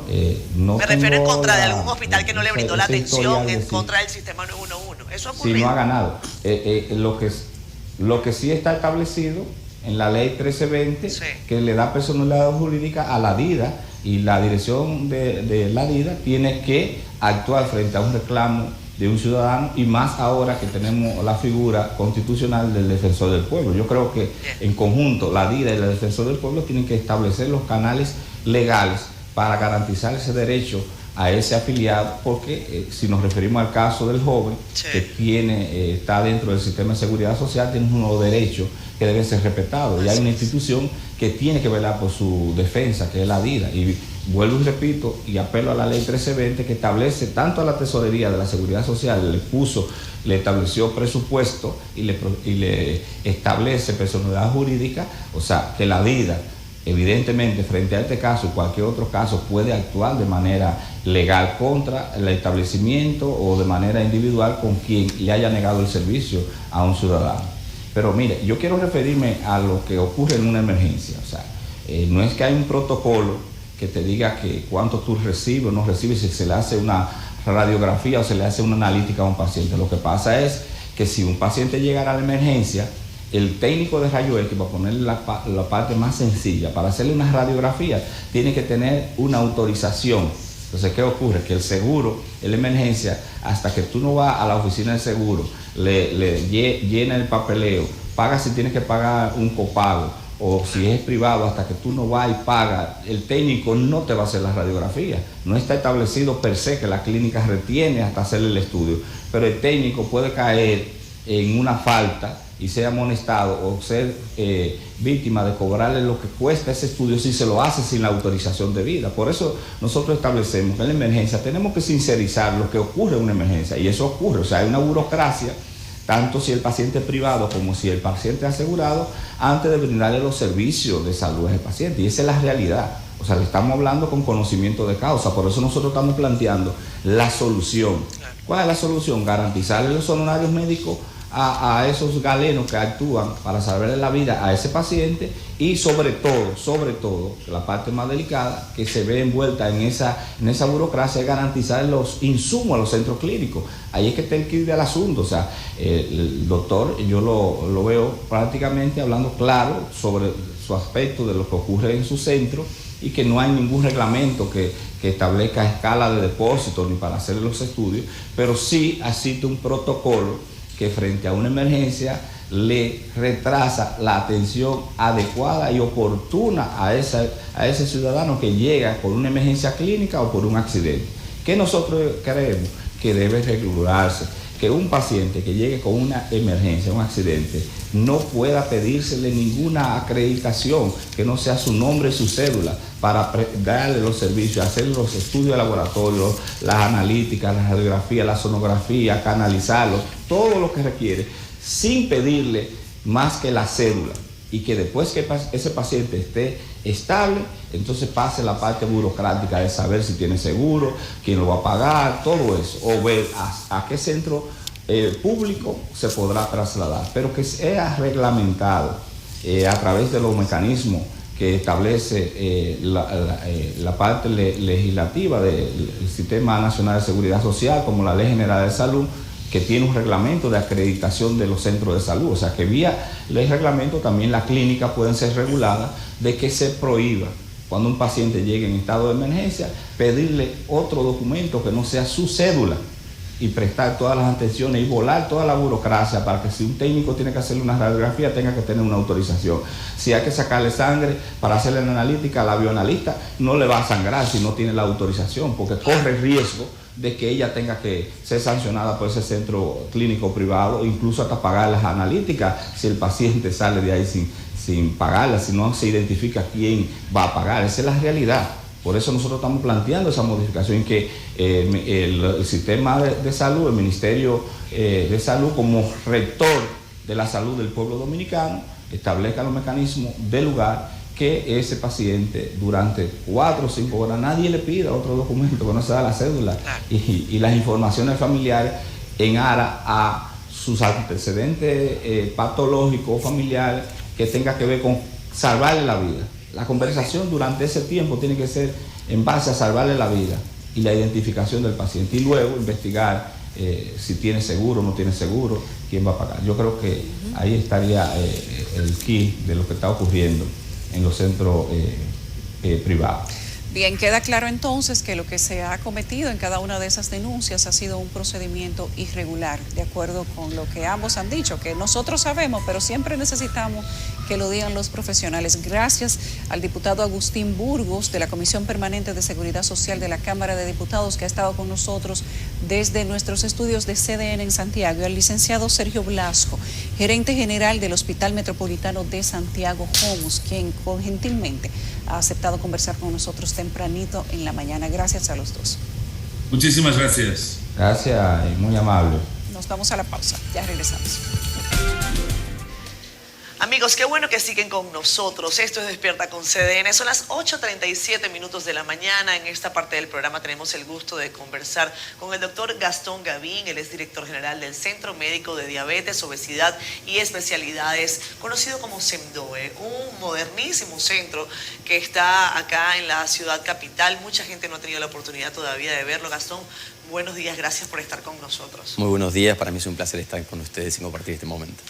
no
me refiero en contra de
la,
algún hospital que no le brindó la atención en contra del sistema 911. ¿Eso ha ocurrido?
Sí, no ha ganado. Lo que sí está establecido en la ley 1320, que le da personalidad jurídica a la DIDA, y la dirección de la DIDA tiene que actuar frente a un reclamo de un ciudadano, y más ahora que tenemos la figura constitucional del defensor del pueblo. Yo creo que en conjunto la DIDA y el defensor del pueblo tienen que establecer los canales legales para garantizar ese derecho a ese afiliado, porque si nos referimos al caso del joven que está dentro del sistema de seguridad social, tiene unos derechos que deben ser respetados, y hay una institución que tiene que velar por su defensa, que es la DIDA. Y vuelvo y repito y apelo a la ley 1320, que establece tanto a la tesorería de la seguridad social, le estableció presupuesto y le establece personalidad jurídica. O sea, que la DIDA, evidentemente, frente a este caso y cualquier otro caso, puede actuar de manera legal contra el establecimiento o de manera individual con quien le haya negado el servicio a un ciudadano. Pero mire, yo quiero referirme a lo que ocurre en una emergencia. O sea, no es que hay un protocolo que te diga que cuánto tú recibes o no recibes, si se le hace una radiografía o se le hace una analítica a un paciente. Lo que pasa es que si un paciente llegara a la emergencia, el técnico de rayo X, para ponerle la parte más sencilla, para hacerle una radiografía, tiene que tener una autorización. Entonces, ¿qué ocurre? Que el seguro, en la emergencia, hasta que tú no vas a la oficina del seguro, le llena el papeleo, paga si tienes que pagar un copago, o si es privado, hasta que tú no vas y pagas, el técnico no te va a hacer la radiografía. No está establecido per se que la clínica retiene hasta hacerle el estudio, pero el técnico puede caer en una falta y ser amonestado o ser víctima de cobrarle lo que cuesta ese estudio si se lo hace sin la autorización debida. Por eso nosotros establecemos que en la emergencia tenemos que sincerizar lo que ocurre en una emergencia, y eso ocurre. O sea, hay una burocracia, tanto si el paciente es privado como si el paciente es asegurado, antes de brindarle los servicios de salud al paciente, y esa es la realidad. O sea, le estamos hablando con conocimiento de causa. Por eso nosotros estamos planteando la solución. ¿Cuál es la solución? Garantizarle los honorarios médicos a esos galenos que actúan para salvarle la vida a ese paciente, y sobre todo, la parte más delicada que se ve envuelta en esa burocracia, es garantizar los insumos a los centros clínicos. Ahí es que está el quid del asunto. O sea, el doctor, yo lo veo prácticamente hablando claro sobre su aspecto de lo que ocurre en su centro, y que no hay ningún reglamento que establezca escala de depósito ni para hacer los estudios, pero sí existe un protocolo que frente a una emergencia le retrasa la atención adecuada y oportuna a ese ciudadano que llega por una emergencia clínica o por un accidente. ¿Qué nosotros creemos? Que debe regularse, que un paciente que llegue con una emergencia, un accidente, no pueda pedírsele ninguna acreditación que no sea su nombre y su cédula para darle los servicios, hacer los estudios de laboratorio, las analíticas, las radiografías, la sonografía, canalizarlo, todo lo que requiere, sin pedirle más que la cédula, y que después que ese paciente esté estable, entonces pase la parte burocrática de saber si tiene seguro, quién lo va a pagar, todo eso, o ver a qué centro público se podrá trasladar, pero que sea reglamentado a través de los mecanismos que establece la parte legislativa del Sistema Nacional de Seguridad Social, como la Ley General de Salud, que tiene un reglamento de acreditación de los centros de salud. O sea que vía ley reglamento también las clínicas pueden ser reguladas de que se prohíba, cuando un paciente llegue en estado de emergencia, pedirle otro documento que no sea su cédula y prestar todas las atenciones y volar toda la burocracia para que si un técnico tiene que hacerle una radiografía tenga que tener una autorización. Si hay que sacarle sangre para hacerle la analítica, la bioanalista no le va a sangrar si no tiene la autorización, porque corre riesgo de que ella tenga que ser sancionada por ese centro clínico privado, incluso hasta pagar las analíticas si el paciente sale de ahí sin pagarlas, si no se identifica quién va a pagar. Esa es la realidad. Por eso nosotros estamos planteando esa modificación, que el sistema de salud, el Ministerio de Salud, como rector de la salud del pueblo dominicano, establezca los mecanismos del lugar, que ese paciente durante 4 o 5 horas nadie le pida otro documento que no sea la cédula y las informaciones familiares en aras a sus antecedentes patológicos o familiares que tenga que ver con salvarle la vida. La conversación durante ese tiempo tiene que ser en base a salvarle la vida y la identificación del paciente, y luego investigar si tiene seguro o no tiene seguro, quién va a pagar. Yo creo que ahí estaría el key de lo que está ocurriendo en los centros privados.
Bien, queda claro entonces que lo que se ha cometido en cada una de esas denuncias ha sido un procedimiento irregular, de acuerdo con lo que ambos han dicho, que nosotros sabemos, pero siempre necesitamos que lo digan los profesionales. Gracias al diputado Agustín Burgos, de la Comisión Permanente de Seguridad Social de la Cámara de Diputados, que ha estado con nosotros desde nuestros estudios de CDN en Santiago, y al licenciado Sergio Blasco, gerente general del Hospital Metropolitano de Santiago, Homos, quien gentilmente ha aceptado conversar con nosotros tempranito en la mañana. Gracias a los dos.
Muchísimas gracias.
Gracias y muy amable.
Nos vamos a la pausa, ya regresamos.
Amigos, qué bueno que siguen con nosotros. Esto es Despierta con CDN. Son las 8:37 minutos de la mañana. En esta parte del programa tenemos el gusto de conversar con el doctor Gastón Gavín. Él es director general del Centro Médico de Diabetes, Obesidad y Especialidades, conocido como CEMDOE, un modernísimo centro que está acá en la ciudad capital. Mucha gente no ha tenido la oportunidad todavía de verlo. Gastón, buenos días, gracias por estar con nosotros.
Muy buenos días, para mí es un placer estar con ustedes y compartir este momento.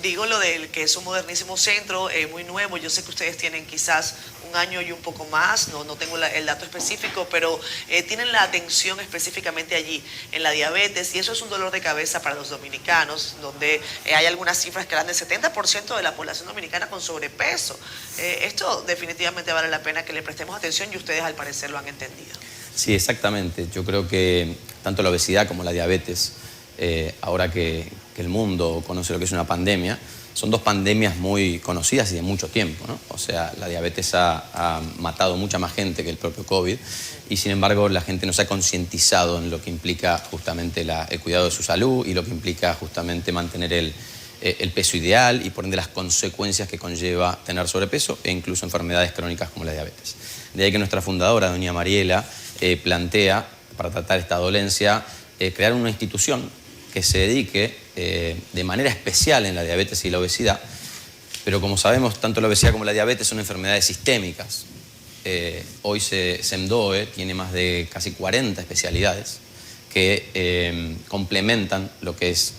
Digo lo del que es un modernísimo centro, muy nuevo. Yo sé que ustedes tienen quizás un año y un poco más, no tengo el dato específico, pero tienen la atención específicamente allí en la diabetes, y eso es un dolor de cabeza para los dominicanos, donde hay algunas cifras que hablan del 70% de la población dominicana con sobrepeso. Esto definitivamente vale la pena que le prestemos atención, y ustedes al parecer lo han entendido.
Sí, exactamente. Yo creo que tanto la obesidad como la diabetes, ahora que el mundo conoce lo que es una pandemia, son dos pandemias muy conocidas y de mucho tiempo, ¿no? O sea, la diabetes ha matado mucha más gente que el propio COVID, y sin embargo la gente no se ha concientizado en lo que implica justamente el cuidado de su salud y lo que implica justamente mantener el peso ideal, y por ende las consecuencias que conlleva tener sobrepeso e incluso enfermedades crónicas como la diabetes. De ahí que nuestra fundadora, doña Mariela, plantea, para tratar esta dolencia, crear una institución que se dedique de manera especial en la diabetes y la obesidad, pero como sabemos, tanto la obesidad como la diabetes son enfermedades sistémicas. Hoy CEMDOE tiene más de casi 40 especialidades que complementan lo que es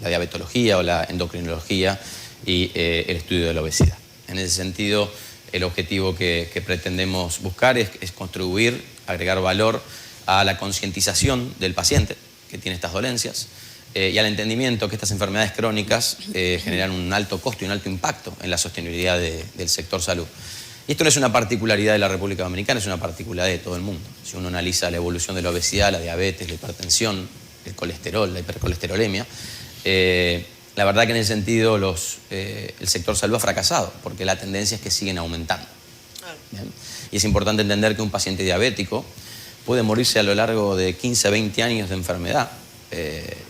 la diabetología o la endocrinología y el estudio de la obesidad. En ese sentido, el objetivo que pretendemos buscar es contribuir, agregar valor a la concientización del paciente que tiene estas dolencias, y al entendimiento que estas enfermedades crónicas generan un alto costo y un alto impacto en la sostenibilidad del sector salud. Y esto no es una particularidad de la República Dominicana, es una particularidad de todo el mundo. Si uno analiza la evolución de la obesidad, la diabetes, la hipertensión, el colesterol, la hipercolesterolemia, la verdad que en ese sentido el sector salud ha fracasado, porque la tendencia es que siguen aumentando. ¿Bien? Y es importante entender que un paciente diabético puede morirse a lo largo de 15 a 20 años de enfermedad.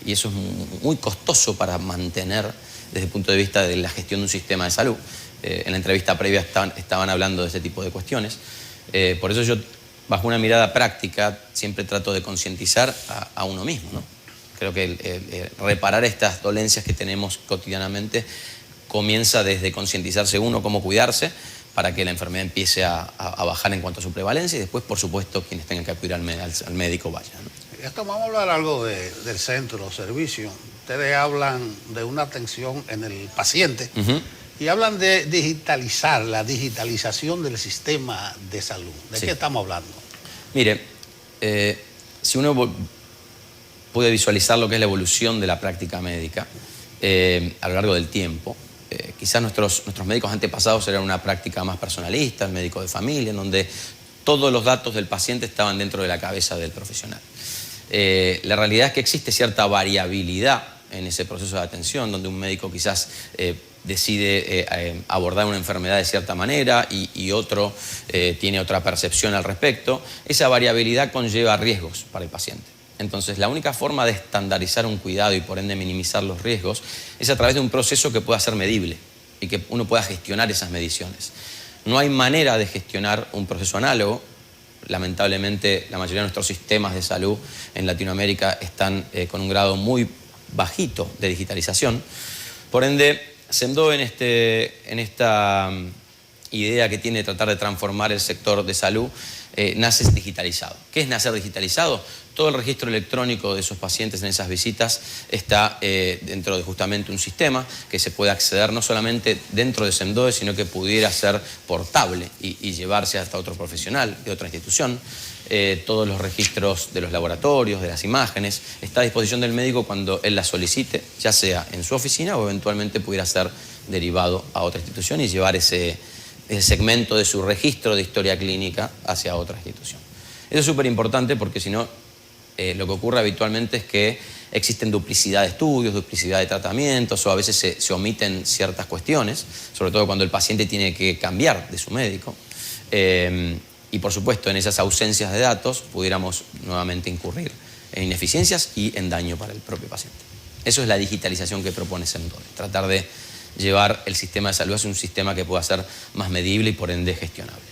Y eso es muy costoso para mantener desde el punto de vista de la gestión de un sistema de salud. En la entrevista previa estaban hablando de ese tipo de cuestiones. Por eso yo, bajo una mirada práctica, siempre trato de concientizar a uno mismo, ¿no? Creo que reparar estas dolencias que tenemos cotidianamente comienza desde concientizarse uno cómo cuidarse para que la enfermedad empiece a bajar en cuanto a su prevalencia y después, por supuesto, quienes tengan que acudir al médico vayan, ¿no?
Esto, vamos a hablar algo del centro, servicio. Ustedes hablan de una atención en el paciente y hablan de digitalizar, la digitalización del sistema de salud. ¿De qué estamos hablando?
Mire, si uno puede visualizar lo que es la evolución de la práctica médica a lo largo del tiempo, quizás nuestros médicos antepasados eran una práctica más personalista, el médico de familia, en donde todos los datos del paciente estaban dentro de la cabeza del profesional. La realidad es que existe cierta variabilidad en ese proceso de atención, donde un médico quizás decide abordar una enfermedad de cierta manera y otro tiene otra percepción al respecto. Esa variabilidad conlleva riesgos para el paciente. Entonces, la única forma de estandarizar un cuidado y por ende minimizar los riesgos es a través de un proceso que pueda ser medible y que uno pueda gestionar esas mediciones. No hay manera de gestionar un proceso análogo. Lamentablemente, la mayoría de nuestros sistemas de salud en Latinoamérica están con un grado muy bajito de digitalización. Por ende, SEMDO en esta idea que tiene de tratar de transformar el sector de salud, nace digitalizado. ¿Qué es nacer digitalizado? Todo el registro electrónico de esos pacientes en esas visitas está dentro de justamente un sistema que se puede acceder no solamente dentro de SEMDOE, sino que pudiera ser portable y llevarse hasta otro profesional de otra institución. Todos los registros de los laboratorios, de las imágenes, está a disposición del médico cuando él las solicite, ya sea en su oficina o eventualmente pudiera ser derivado a otra institución y llevar ese segmento de su registro de historia clínica hacia otra institución. Eso es súper importante porque si no, lo que ocurre habitualmente es que existen duplicidad de estudios, duplicidad de tratamientos o a veces se omiten ciertas cuestiones, sobre todo cuando el paciente tiene que cambiar de su médico. Y por supuesto, en esas ausencias de datos pudiéramos nuevamente incurrir en ineficiencias y en daño para el propio paciente. Eso es la digitalización que propone SEMDOE, tratar de llevar el sistema de salud hacia un sistema que pueda ser más medible y por ende gestionable.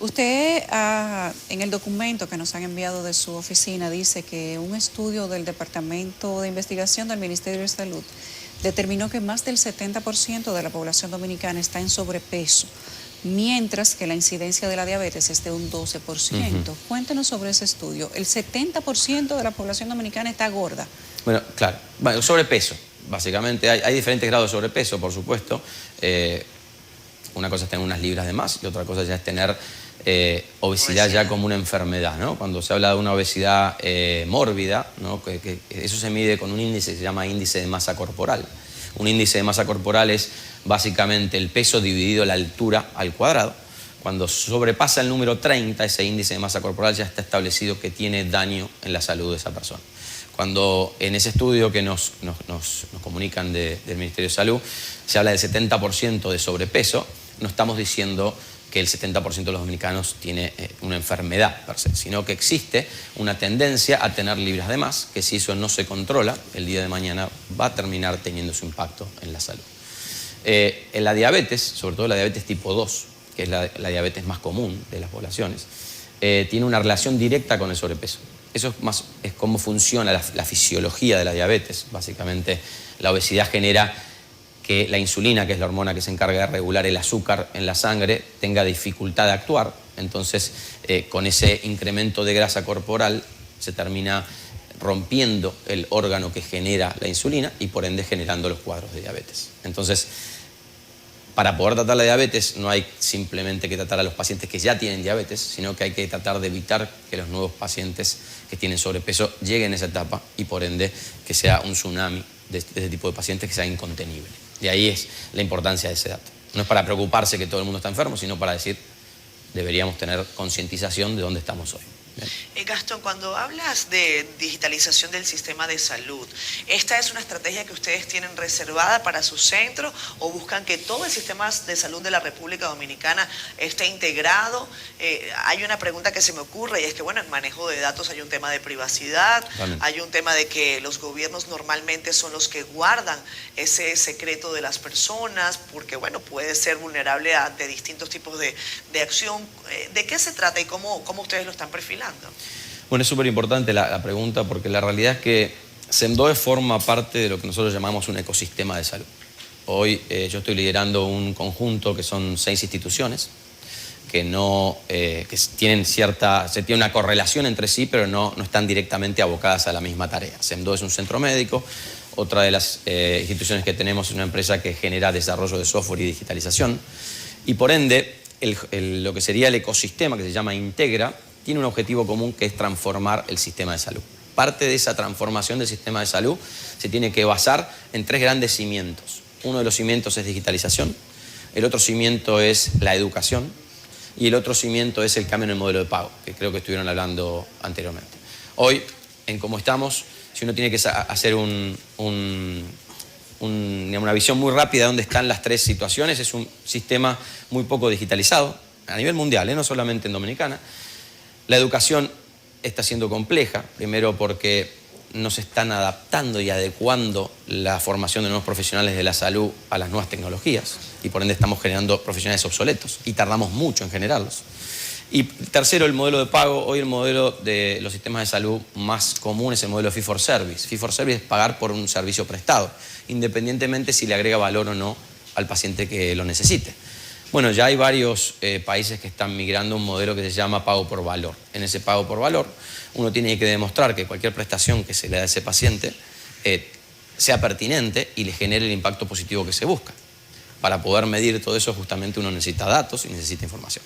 Usted en el documento que nos han enviado de su oficina dice que un estudio del Departamento de Investigación del Ministerio de Salud determinó que más del 70% de la población dominicana está en sobrepeso, mientras que la incidencia de la diabetes es de un 12%. Cuéntenos sobre ese estudio. El 70% de la población dominicana está gorda.
Bueno, claro. Bueno, sobrepeso. Básicamente hay diferentes grados de sobrepeso, por supuesto. Una cosa es tener unas libras de más y otra cosa ya es tener obesidad ya como una enfermedad, ¿no? Cuando se habla de una obesidad mórbida, ¿no? que eso se mide con un índice que se llama índice de masa corporal. Un índice de masa corporal es básicamente el peso dividido la altura al cuadrado. Cuando sobrepasa el número 30, ese índice de masa corporal ya está establecido que tiene daño en la salud de esa persona. Cuando en ese estudio que nos comunican del Ministerio de Salud se habla del 70% de sobrepeso, no estamos diciendo que el 70% de los dominicanos tiene una enfermedad per se, sino que existe una tendencia a tener libras de más, que si eso no se controla, el día de mañana va a terminar teniendo su impacto en la salud. En la diabetes, sobre todo la diabetes tipo 2, que es la diabetes más común de las poblaciones, tiene una relación directa con el sobrepeso. Eso es cómo funciona la fisiología de la diabetes. Básicamente, la obesidad genera que la insulina, que es la hormona que se encarga de regular el azúcar en la sangre, tenga dificultad de actuar. Entonces, con ese incremento de grasa corporal, se termina rompiendo el órgano que genera la insulina y por ende generando los cuadros de diabetes. Entonces, Para poder tratar la diabetes no hay simplemente que tratar a los pacientes que ya tienen diabetes, sino que hay que tratar de evitar que los nuevos pacientes que tienen sobrepeso lleguen a esa etapa y por ende que sea un tsunami de este tipo de pacientes que sea incontenible. Y ahí es la importancia de ese dato. No es para preocuparse que todo el mundo está enfermo, sino para decir deberíamos tener concientización de dónde estamos hoy.
Gastón, cuando hablas de digitalización del sistema de salud, ¿esta es una estrategia que ustedes tienen reservada para su centro o buscan que todo el sistema de salud de la República Dominicana esté integrado? Hay una pregunta que se me ocurre y es que, bueno, en manejo de datos hay un tema de privacidad, hay un tema de que los gobiernos normalmente son los que guardan ese secreto de las personas porque, bueno, puede ser vulnerable ante distintos tipos de acción. ¿De qué se trata y cómo ustedes lo están perfilando?
Bueno, es súper importante la pregunta porque la realidad es que SEMDOE forma parte de lo que nosotros llamamos un ecosistema de salud. Hoy yo estoy liderando un conjunto que son 6 instituciones que tienen se tiene una correlación entre sí, pero no están directamente abocadas a la misma tarea. SEMDOE es un centro médico, otra de las instituciones que tenemos es una empresa que genera desarrollo de software y digitalización, y por ende lo que sería el ecosistema que se llama Integra tiene un objetivo común que es transformar el sistema de salud. Parte de esa transformación del sistema de salud se tiene que basar en 3 grandes cimientos. Uno de los cimientos es digitalización, el otro cimiento es la educación y el otro cimiento es el cambio en el modelo de pago, que creo que estuvieron hablando anteriormente. Hoy, en cómo estamos, si uno tiene que hacer una visión muy rápida de dónde están las 3 situaciones, es un sistema muy poco digitalizado a nivel mundial, no solamente en Dominicana. La educación está siendo compleja, primero porque no se están adaptando y adecuando la formación de nuevos profesionales de la salud a las nuevas tecnologías y por ende estamos generando profesionales obsoletos y tardamos mucho en generarlos. Y tercero, el modelo de pago. Hoy el modelo de los sistemas de salud más común es el modelo fee for service. Fee for service es pagar por un servicio prestado, independientemente si le agrega valor o no al paciente que lo necesite. Bueno, ya hay varios países que están migrando a un modelo que se llama pago por valor. En ese pago por valor, uno tiene que demostrar que cualquier prestación que se le da a ese paciente sea pertinente y le genere el impacto positivo que se busca. Para poder medir todo eso, justamente uno necesita datos y necesita información.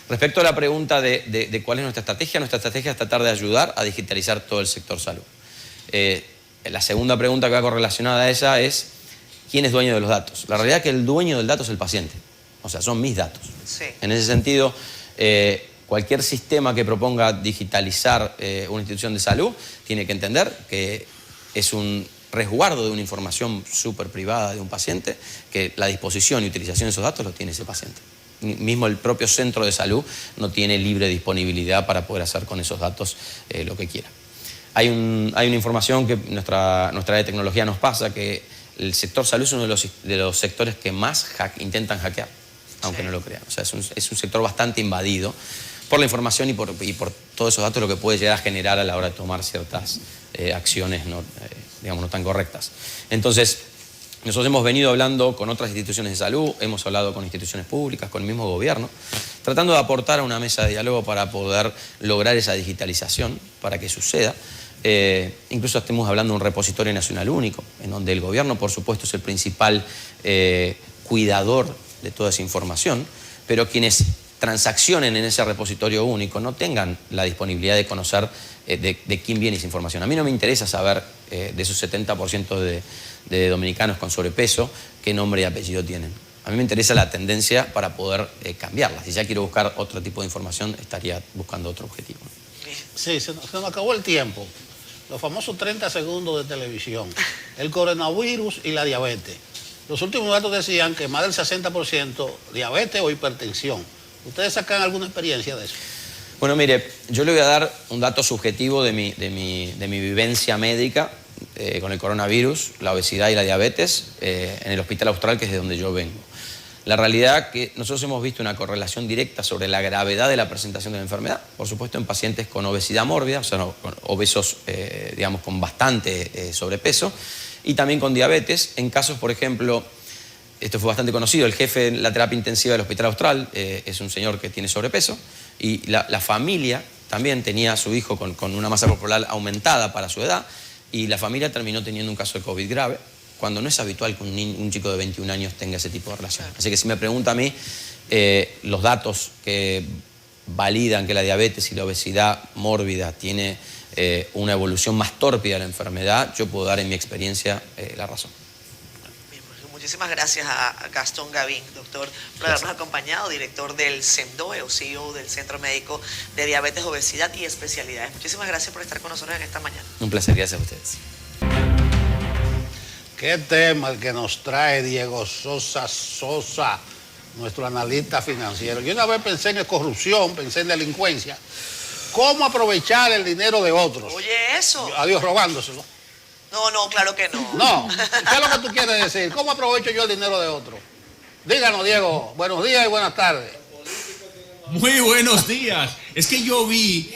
Respecto a la pregunta de cuál es nuestra estrategia es tratar de ayudar a digitalizar todo el sector salud. La segunda pregunta que va correlacionada a esa es ¿quién es dueño de los datos? La realidad es que el dueño del dato es el paciente. O sea, son mis datos.
Sí.
En ese sentido, cualquier sistema que proponga digitalizar una institución de salud tiene que entender que es un resguardo de una información súper privada de un paciente, que la disposición y utilización de esos datos lo tiene ese paciente. Mismo el propio centro de salud no tiene libre disponibilidad para poder hacer con esos datos lo que quiera. Hay una información que nuestra área de tecnología nos pasa, que el sector salud es uno de los sectores que más intentan hackear, aunque no lo crean. O sea, es un sector bastante invadido por la información y por todos esos datos, lo que puede llegar a generar a la hora de tomar ciertas acciones no tan correctas. Entonces, nosotros hemos venido hablando con otras instituciones de salud, hemos hablado con instituciones públicas, con el mismo gobierno, tratando de aportar a una mesa de diálogo para poder lograr esa digitalización, para que suceda. Incluso estamos hablando de un repositorio nacional único, en donde el gobierno, por supuesto, es el principal cuidador de toda esa información, pero quienes transaccionen en ese repositorio único no tengan la disponibilidad de conocer de quién viene esa información. A mí no me interesa saber de esos 70% de dominicanos con sobrepeso qué nombre y apellido tienen. A mí me interesa la tendencia para poder cambiarla. Si ya quiero buscar otro tipo de información, estaría buscando otro objetivo.
Sí, se nos acabó el tiempo. Los famosos 30 segundos de televisión, el coronavirus y la diabetes. Los últimos datos decían que más del 60% diabetes o hipertensión. ¿Ustedes sacan alguna experiencia de eso?
Bueno, mire, yo le voy a dar un dato subjetivo de mi vivencia médica con el coronavirus, la obesidad y la diabetes en el Hospital Austral, que es de donde yo vengo. La realidad es que nosotros hemos visto una correlación directa sobre la gravedad de la presentación de la enfermedad, por supuesto en pacientes con obesidad mórbida, o sea, obesos, digamos, con bastante sobrepeso, y también con diabetes, en casos, por ejemplo, esto fue bastante conocido, el jefe de la terapia intensiva del Hospital Austral es un señor que tiene sobrepeso, y la familia también tenía a su hijo con una masa corporal aumentada para su edad, y la familia terminó teniendo un caso de COVID grave, cuando no es habitual que un chico de 21 años tenga ese tipo de relación. Así que si me pregunta a mí, los datos que validan que la diabetes y la obesidad mórbida tiene una evolución más tórpida de la enfermedad, yo puedo dar en mi experiencia la razón.
Muchísimas gracias a Gastón Gavín, doctor, por habernos acompañado, director del CEMDOE o CEO del Centro Médico de Diabetes, Obesidad y Especialidades. Muchísimas gracias por estar con nosotros en esta mañana.
Un placer, gracias a ustedes.
Qué tema el que nos trae Diego Sosa, nuestro analista financiero. Yo una vez pensé en corrupción, pensé en delincuencia. ¿Cómo aprovechar el dinero de otros?
Oye, eso.
Adiós, robándoselo.
No, claro que no.
No, ¿qué es lo que tú quieres decir? ¿Cómo aprovecho yo el dinero de otro? Díganos, Diego. Buenos días y buenas tardes.
Muy buenos días. Es que yo vi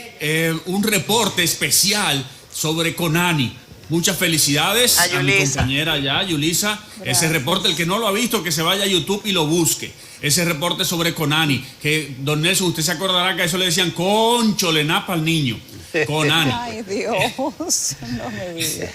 un reporte especial sobre Conani. Muchas felicidades a mi compañera allá, Yulisa. Ese reporte, el que no lo ha visto, que se vaya a YouTube y lo busque. Ese reporte sobre Conani, que don Nelson, usted se acordará que a eso le decían conchole napa al niño. Conani.
Ay, Dios, no me digas.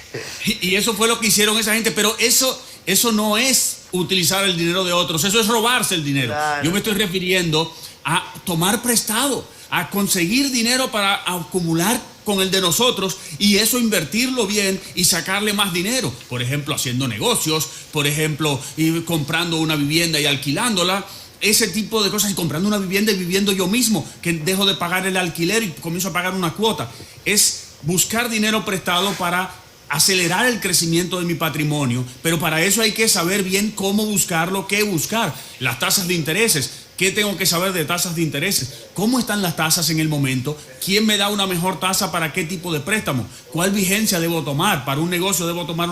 Y eso fue lo que hicieron esa gente, pero eso no es utilizar el dinero de otros, eso es robarse el dinero. Claro. Yo me estoy refiriendo a tomar prestado, a conseguir dinero para acumular con el de nosotros y eso invertirlo bien y sacarle más dinero. Por ejemplo, haciendo negocios, por ejemplo, comprando una vivienda y alquilándola. Ese tipo de cosas, y comprando una vivienda y viviendo yo mismo, que dejo de pagar el alquiler y comienzo a pagar una cuota. Es buscar dinero prestado para acelerar el crecimiento de mi patrimonio, pero para eso hay que saber bien cómo buscarlo, qué buscar. Las tasas de intereses. ¿Qué tengo que saber de tasas de intereses? ¿Cómo están las tasas en el momento? ¿Quién me da una mejor tasa para qué tipo de préstamo? ¿Cuál vigencia debo tomar? ¿Para un negocio debo tomar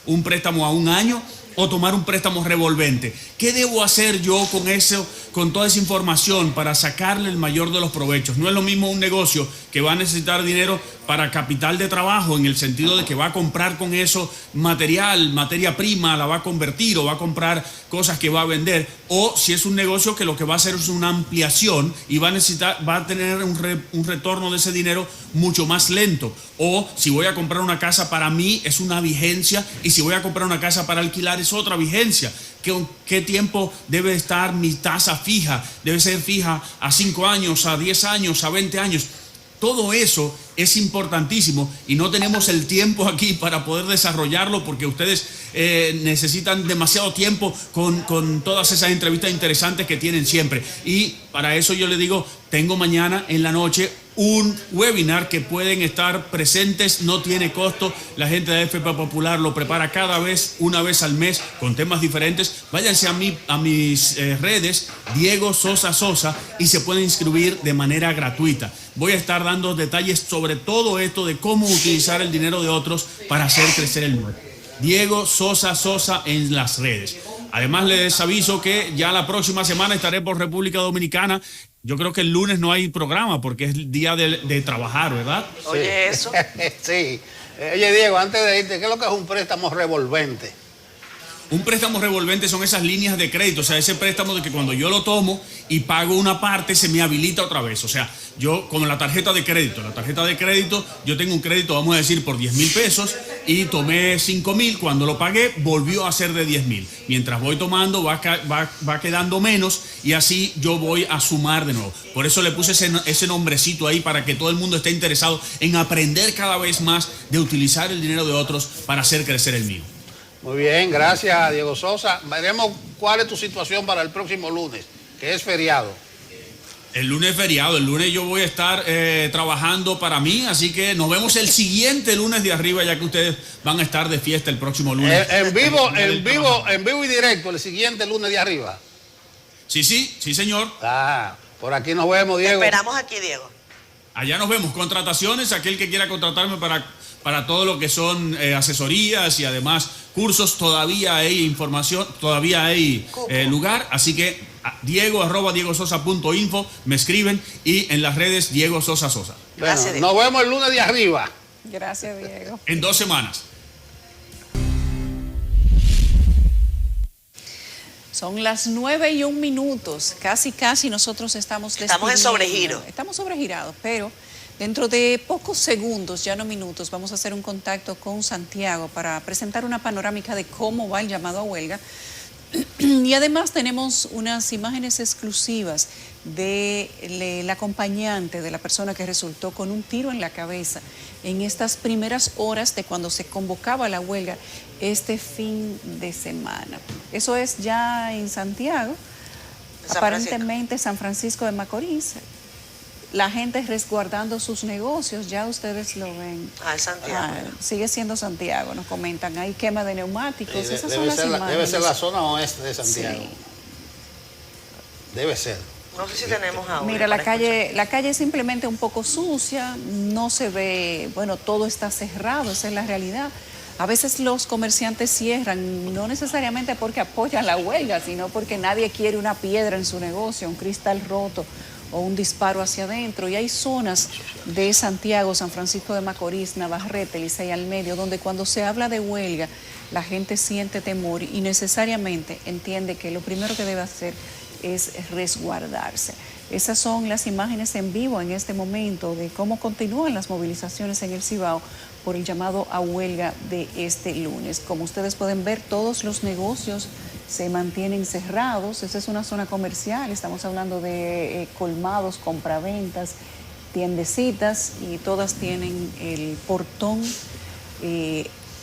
un préstamo a un año o tomar un préstamo revolvente? ¿Qué debo hacer yo con eso, con toda esa información para sacarle el mayor de los provechos? No es lo mismo un negocio que va a necesitar dinero para capital de trabajo, en el sentido de que va a comprar con eso materia prima, la va a convertir o va a comprar cosas que va a vender, o si es un negocio que lo que va a hacer es una ampliación y va a tener un retorno de ese dinero mucho más lento. O si voy a comprar una casa para mí es una vigencia y si voy a comprar una casa para alquilar es otra vigencia. ¿Qué tiempo debe estar mi tasa fija? Debe ser fija a 5 años, a 10 años, a 20 años. Todo eso es importantísimo y no tenemos el tiempo aquí para poder desarrollarlo porque ustedes necesitan demasiado tiempo con todas esas entrevistas interesantes que tienen siempre. Y para eso yo les digo, tengo mañana en la noche un webinar que pueden estar presentes, no tiene costo. La gente de FP Popular lo prepara una vez al mes, con temas diferentes. Váyanse a mis redes, Diego Sosa, y se pueden inscribir de manera gratuita. Voy a estar dando detalles sobre todo esto de cómo utilizar el dinero de otros para hacer crecer el mundo. Diego Sosa en las redes. Además les aviso que ya la próxima semana estaré por República Dominicana. Yo creo que el lunes no hay programa porque es el día de trabajar, ¿verdad?
Oye, eso.
Sí. Oye, Diego, antes de irte, ¿qué es lo que es un préstamo revolvente?
Un préstamo revolvente son esas líneas de crédito, o sea, ese préstamo de que cuando yo lo tomo y pago una parte se me habilita otra vez. O sea, yo como la tarjeta de crédito, yo tengo un crédito, vamos a decir, por 10,000 pesos y tomé 5,000, cuando lo pagué volvió a ser de 10,000. Mientras voy tomando va quedando menos y así yo voy a sumar de nuevo. Por eso le puse ese nombrecito ahí para que todo el mundo esté interesado en aprender cada vez más de utilizar el dinero de otros para hacer crecer el mío.
Muy bien, gracias Diego Sosa. Veremos cuál es tu situación para el próximo lunes, que es feriado.
El lunes es feriado, el lunes yo voy a estar trabajando para mí, así que nos vemos el siguiente lunes de arriba, ya que ustedes van a estar de fiesta el próximo lunes.
En vivo y directo, el siguiente lunes de arriba.
Sí, señor.
Por aquí nos vemos, Diego.
Te esperamos aquí, Diego.
Allá nos vemos. Contrataciones, aquel que quiera contratarme para todo lo que son asesorías y además cursos, todavía hay información, todavía hay lugar, así que diego@diegososa.info, me escriben, y en las redes Diego Sosa.
Gracias, Diego. Nos vemos el lunes de arriba.
Gracias, Diego.
En 2 semanas.
Son las 9:01, casi nosotros estamos
en sobregiro.
Estamos sobregirados, pero Dentro de pocos segundos, ya no minutos, vamos a hacer un contacto con Santiago para presentar una panorámica de cómo va el llamado a huelga. Y además tenemos unas imágenes exclusivas del acompañante de la persona que resultó con un tiro en la cabeza en estas primeras horas de cuando se convocaba la huelga este fin de semana. Eso es ya en Santiago, aparentemente San Francisco de Macorís. La gente resguardando sus negocios, ya ustedes lo ven.
Es Santiago.
Sigue siendo Santiago, nos comentan. Hay quema de neumáticos.
Sí,
esas son las imágenes.
debe ser la zona oeste de Santiago.
Sí.
Debe ser.
No sé si tenemos ahora.
Mira, la calle es simplemente un poco sucia, no se ve, bueno, todo está cerrado, esa es la realidad. A veces los comerciantes cierran, no necesariamente porque apoyan la huelga, sino porque nadie quiere una piedra en su negocio, un cristal roto o un disparo hacia adentro. Y hay zonas de Santiago, San Francisco de Macorís, Navarrete, Licey al Medio, donde cuando se habla de huelga, la gente siente temor y necesariamente entiende que lo primero que debe hacer es resguardarse. Esas son las imágenes en vivo en este momento de cómo continúan las movilizaciones en el Cibao por el llamado a huelga de este lunes. Como ustedes pueden ver, todos los negocios se mantienen cerrados. Esa es una zona comercial, estamos hablando de colmados, compraventas, tiendecitas, y todas tienen el portón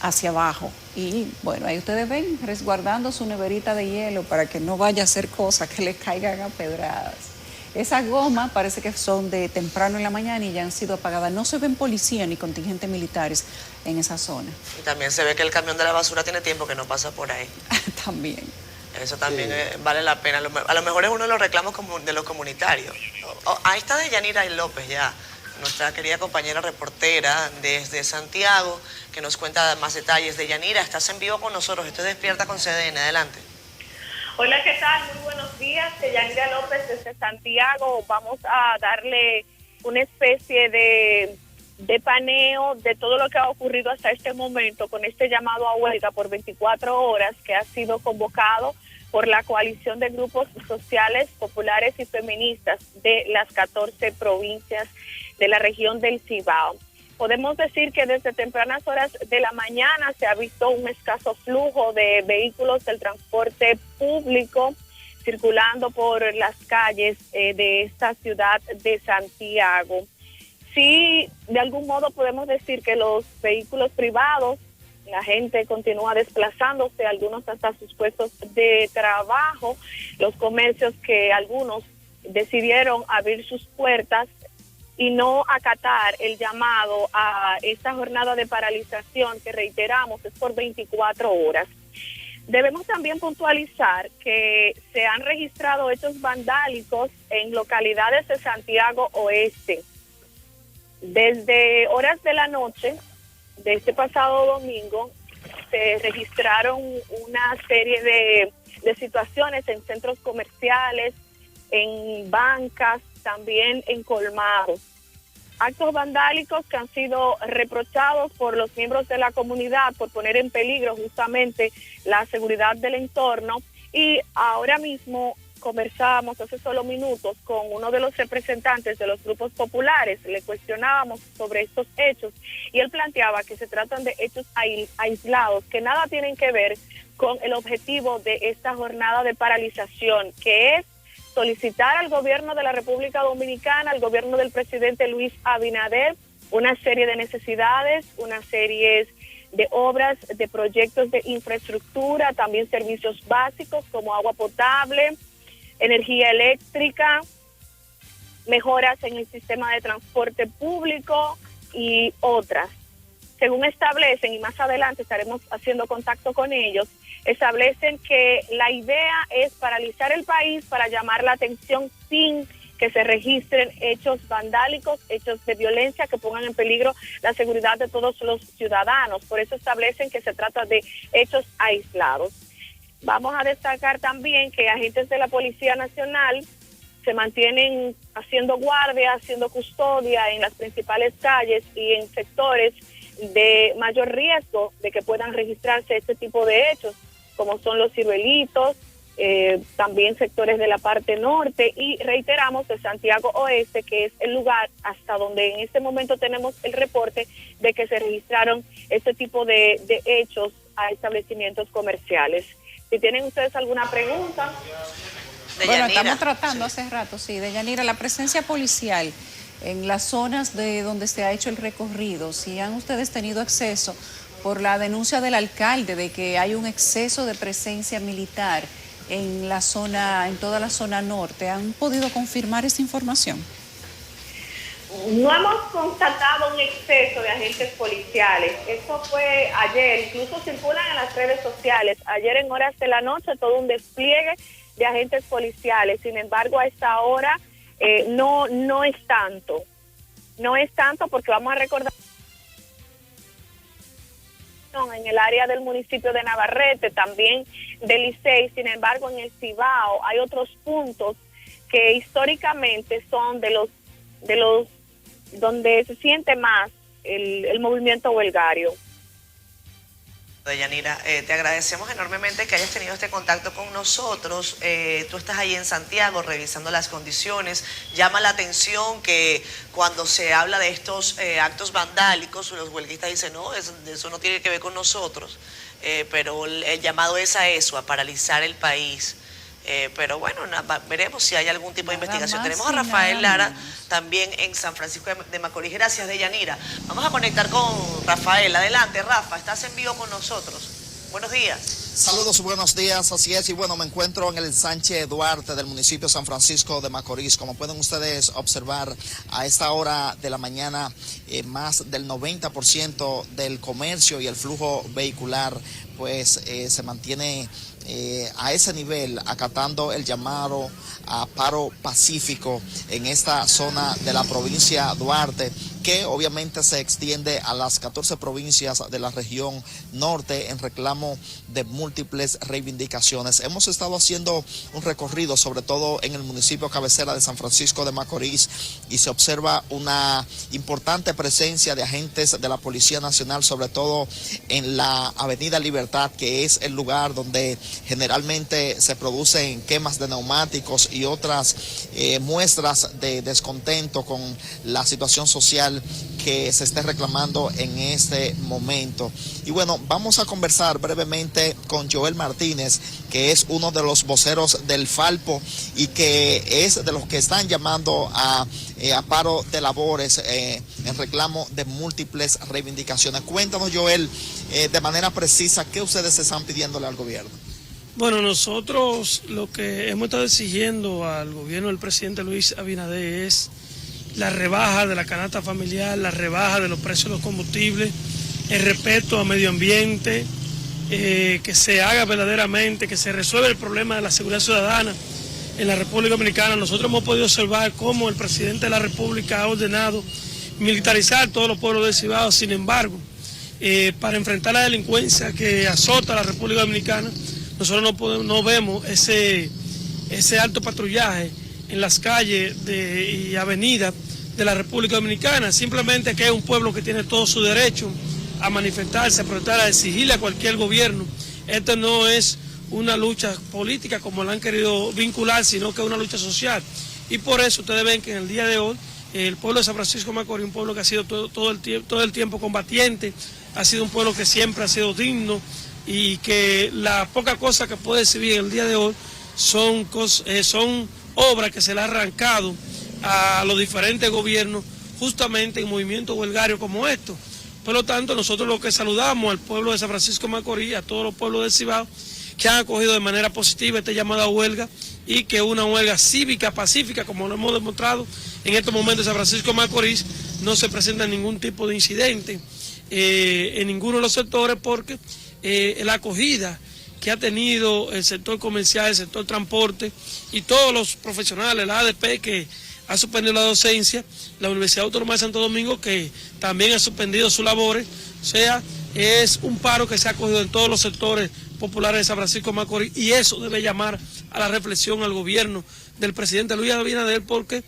hacia abajo. Y bueno, ahí ustedes ven resguardando su neverita de hielo para que no vaya a hacer cosas que le caigan a pedradas. Esas gomas parece que son de temprano en la mañana y ya han sido apagadas. No se ven policía ni contingentes militares en esa zona.
Y también se ve que el camión de la basura tiene tiempo que no pasa por ahí.
También.
Eso también vale la pena. A lo mejor es uno de los reclamos de los comunitarios. Ahí está Deyanira López ya, nuestra querida compañera reportera desde Santiago, que nos cuenta más detalles. Deyanira, estás en vivo con nosotros, estoy Despierta con CDN, adelante.
Hola, ¿qué tal? Muy buenos días, Deyanira López desde Santiago. Vamos a darle una especie de paneo de todo lo que ha ocurrido hasta este momento con este llamado a huelga por 24 horas que ha sido convocado por la coalición de grupos sociales, populares y feministas de las 14 provincias de la región del Cibao. Podemos decir que desde tempranas horas de la mañana se ha visto un escaso flujo de vehículos del transporte público circulando por las calles de esta ciudad de Santiago. Sí, de algún modo podemos decir que los vehículos privados, la gente continúa desplazándose, algunos hasta sus puestos de trabajo, los comercios que algunos decidieron abrir sus puertas y no acatar el llamado a esta jornada de paralización que reiteramos es por 24 horas. Debemos también puntualizar que se han registrado hechos vandálicos en localidades de Santiago Oeste. Desde horas de la noche de este pasado domingo se registraron una serie de situaciones en centros comerciales, en bancas, también en colmados. Actos vandálicos que han sido reprochados por los miembros de la comunidad por poner en peligro justamente la seguridad del entorno. Y ahora mismo conversábamos hace solo minutos con uno de los representantes de los grupos populares, le cuestionábamos sobre estos hechos y él planteaba que se tratan de hechos aislados, que nada tienen que ver con el objetivo de esta jornada de paralización, que es solicitar al gobierno de la República Dominicana, al gobierno del presidente Luis Abinader, una serie de necesidades, una serie de obras, de proyectos de infraestructura, también servicios básicos como agua potable, energía eléctrica, mejoras en el sistema de transporte público y otras. Según establecen, y más adelante estaremos haciendo contacto con ellos, establecen que la idea es paralizar el país para llamar la atención sin que se registren hechos vandálicos, hechos de violencia que pongan en peligro la seguridad de todos los ciudadanos. Por eso establecen que se trata de hechos aislados. Vamos a destacar también que agentes de la Policía Nacional se mantienen haciendo guardia, haciendo custodia en las principales calles y en sectores de mayor riesgo de que puedan registrarse este tipo de hechos, como son los ciruelitos, también sectores de la parte norte, y reiteramos de Santiago Oeste, que es el lugar hasta donde en este momento tenemos el reporte de que se registraron este tipo de hechos a establecimientos comerciales. Si tienen ustedes alguna pregunta.
Bueno, estamos tratando hace rato, sí, Deyanira, la presencia policial en las zonas de donde se ha hecho el recorrido, si han ustedes tenido acceso por la denuncia del alcalde de que hay un exceso de presencia militar en la zona, en toda la zona norte, ¿han podido confirmar esa información?
No hemos constatado un exceso de agentes policiales. Eso fue ayer, incluso circulan en las redes sociales. Ayer en horas de la noche todo un despliegue de agentes policiales. Sin embargo, a esta hora no es tanto. No es tanto porque vamos a recordar en el área del municipio de Navarrete, también de Licey. Sin embargo, en el Cibao hay otros puntos que históricamente son de los donde se siente más el movimiento huelgario.
Deyanira, te agradecemos enormemente que hayas tenido este contacto con nosotros. Tú estás ahí en Santiago revisando las condiciones. Llama la atención que cuando se habla de estos actos vandálicos, los huelguistas dicen, no, eso no tiene que ver con nosotros. Pero el llamado es a eso, a paralizar el país. Pero bueno, veremos si hay algún tipo de investigación. Tenemos a Rafael Lara también en San Francisco de Macorís. Gracias, Deyanira. Vamos a conectar con Rafael. Adelante, Rafa, estás en vivo con nosotros. Buenos días.
Saludos, buenos días, así es, y bueno, me encuentro en el Sánchez Duarte del municipio de San Francisco de Macorís. Como pueden ustedes observar, a esta hora de la mañana, más del 90% del comercio y el flujo vehicular, pues se mantiene a ese nivel, acatando el llamado a paro pacífico en esta zona de la provincia Duarte, que obviamente se extiende a las 14 provincias de la región norte en reclamo de múltiples reivindicaciones. Hemos estado haciendo un recorrido, sobre todo en el municipio cabecera de San Francisco de Macorís, y se observa una importante presencia de agentes de la Policía Nacional, sobre todo en la Avenida Libertad, que es el lugar donde generalmente se producen quemas de neumáticos y otras muestras de descontento con la situación social que se esté reclamando en este momento. Y bueno, vamos a conversar brevemente con Joel Martínez, que es uno de los voceros del Falpo y que es de los que están llamando a paro de labores en reclamo de múltiples reivindicaciones. Cuéntanos, Joel, de manera precisa, ¿qué ustedes están pidiéndole al gobierno?
Bueno, nosotros lo que hemos estado exigiendo al gobierno del presidente Luis Abinader es la rebaja de la canasta familiar, la rebaja de los precios de los combustibles, el respeto al medio ambiente, que se haga verdaderamente, que se resuelva el problema de la seguridad ciudadana en la República Dominicana. Nosotros hemos podido observar cómo el presidente de la República ha ordenado militarizar todos los pueblos del Cibao. Sin embargo, para enfrentar la delincuencia que azota a la República Dominicana, nosotros no vemos ese alto patrullaje en las calles y avenidas de la República Dominicana. Simplemente que es un pueblo que tiene todo su derecho a manifestarse, a protestar, a exigirle a cualquier gobierno. Esto no es una lucha política como la han querido vincular, sino que es una lucha social. Y por eso ustedes ven que en el día de hoy el pueblo de San Francisco de Macorís, un pueblo que ha sido todo el tiempo combatiente, ha sido un pueblo que siempre ha sido digno, y que la poca cosa que puede recibir el día de hoy son obras que se le han arrancado a los diferentes gobiernos justamente en movimientos huelgarios como estos. Por lo tanto, nosotros lo que saludamos al pueblo de San Francisco de Macorís, a todos los pueblos del Cibao, que han acogido de manera positiva esta llamada huelga, y que una huelga cívica, pacífica, como lo hemos demostrado en estos momentos en San Francisco de Macorís, no se presenta ningún tipo de incidente en ninguno de los sectores, porque la acogida que ha tenido el sector comercial, el sector transporte y todos los profesionales, la ADP que ha suspendido la docencia, la Universidad Autónoma de Santo Domingo que también ha suspendido sus labores, o sea, es un paro que se ha acogido en todos los sectores populares de San Francisco de Macorís, y eso debe llamar a la reflexión al gobierno del presidente Luis Abinader, porque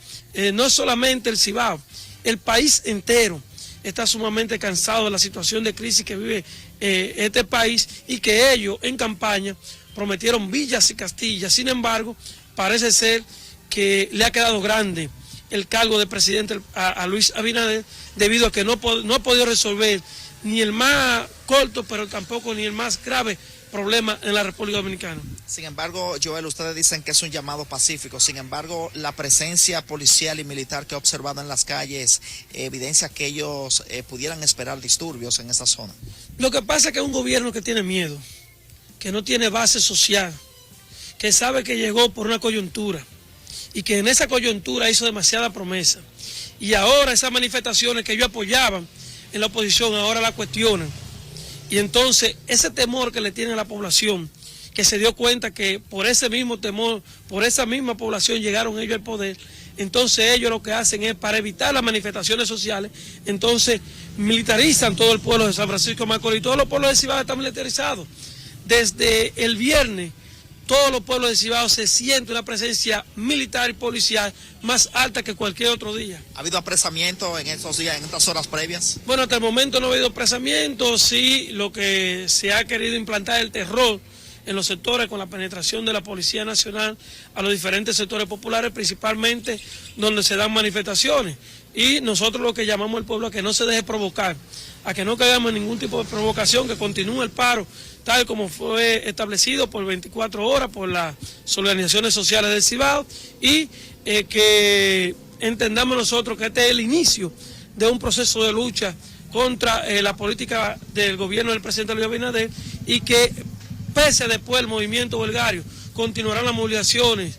no es solamente el Cibao, el país entero está sumamente cansado de la situación de crisis que vive este país, y que ellos en campaña prometieron villas y castillas. Sin embargo, parece ser que le ha quedado grande el cargo de presidente a Luis Abinader, debido a que no ha podido resolver ni el más corto, pero tampoco ni el más grave problema en la República Dominicana.
Sin embargo, Joel, ustedes dicen que es un llamado pacífico. Sin embargo, la presencia policial y militar que he observado en las calles evidencia que ellos pudieran esperar disturbios en esa zona.
Lo que pasa es que es un gobierno que tiene miedo, que no tiene base social, que sabe que llegó por una coyuntura y que en esa coyuntura hizo demasiada promesa. Y ahora esas manifestaciones que ellos apoyaban en la oposición, ahora la cuestionan. Y entonces ese temor que le tiene a la población, que se dio cuenta que por ese mismo temor, por esa misma población llegaron ellos al poder, entonces ellos lo que hacen es, para evitar las manifestaciones sociales, entonces militarizan todo el pueblo de San Francisco de Macorís. Todos los pueblos de Cibao están militarizados. Desde el viernes, todos los pueblos de Cibao se siente una presencia militar y policial más alta que cualquier otro día.
¿Ha habido apresamiento en estos días, en estas horas previas?
Bueno, hasta el momento no ha habido apresamiento. Sí, lo que se ha querido implantar el terror en los sectores con la penetración de la Policía Nacional a los diferentes sectores populares, principalmente donde se dan manifestaciones. Y nosotros lo que llamamos al pueblo a que no se deje provocar, a que no caigamos en ningún tipo de provocación, que continúe el paro tal como fue establecido por 24 horas por las organizaciones sociales del Cibao, y que entendamos nosotros que este es el inicio de un proceso de lucha contra la política del gobierno del presidente Luis Abinader, y que pese después el movimiento huelgario continuarán las movilizaciones,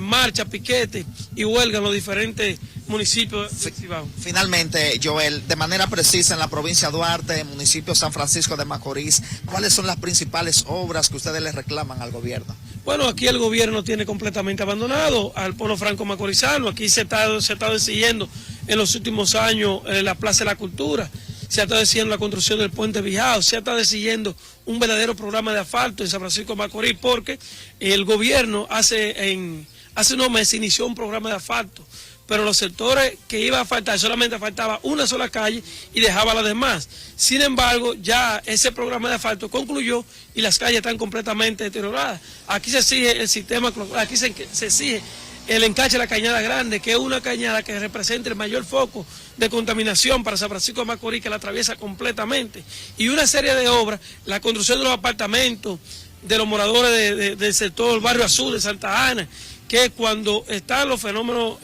marcha, piquete y huelga en los diferentes municipios de Cibao.
Finalmente, Joel, de manera precisa, en la provincia de Duarte, municipio San Francisco de Macorís, ¿cuáles son las principales obras que ustedes le reclaman al gobierno?
Bueno, aquí el gobierno tiene completamente abandonado al pueblo franco-macorizano. Aquí se está exigiendo en los últimos años la Plaza de la Cultura, se ha estado exigiendo la construcción del Puente Bijao, se ha estado exigiendo un verdadero programa de asfalto en San Francisco de Macorís, porque el gobierno hace unos meses inició un programa de asfalto, pero los sectores que iba a faltar, solamente faltaba una sola calle y dejaba las demás. Sin embargo, ya ese programa de asfalto concluyó y las calles están completamente deterioradas. Aquí se exige el sistema, aquí se exige el encache de la Cañada Grande, que es una cañada que representa el mayor foco de contaminación para San Francisco de Macorís, que la atraviesa completamente. Y una serie de obras, la construcción de los apartamentos de los moradores del sector Barrio Azul de Santa Ana, que cuando están los fenómenos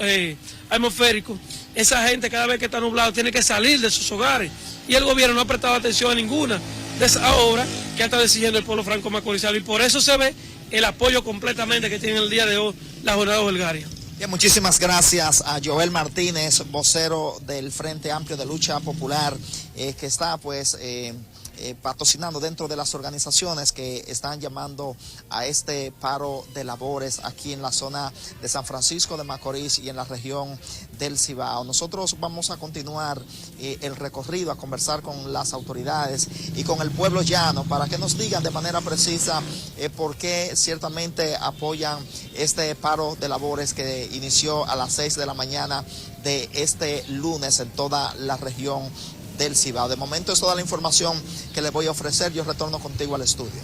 atmosféricos, esa gente cada vez que está nublado tiene que salir de sus hogares, y el gobierno no ha prestado atención a ninguna de esas obras que ha estado exigiendo el pueblo franco-macorizano, y por eso se ve el apoyo completamente que tiene el día de hoy la jornada huelgaria.
Bien, muchísimas gracias a Joel Martínez, vocero del Frente Amplio de Lucha Popular, que está pues patrocinando dentro de las organizaciones que están llamando a este paro de labores aquí en la zona de San Francisco de Macorís y en la región del Cibao. Nosotros vamos a continuar el recorrido, a conversar con las autoridades y con el pueblo llano para que nos digan de manera precisa por qué ciertamente apoyan este paro de labores que inició a las 6 de la mañana de este lunes en toda la región del Cibao. De momento es toda la información que les voy a ofrecer. Yo retorno contigo al estudio.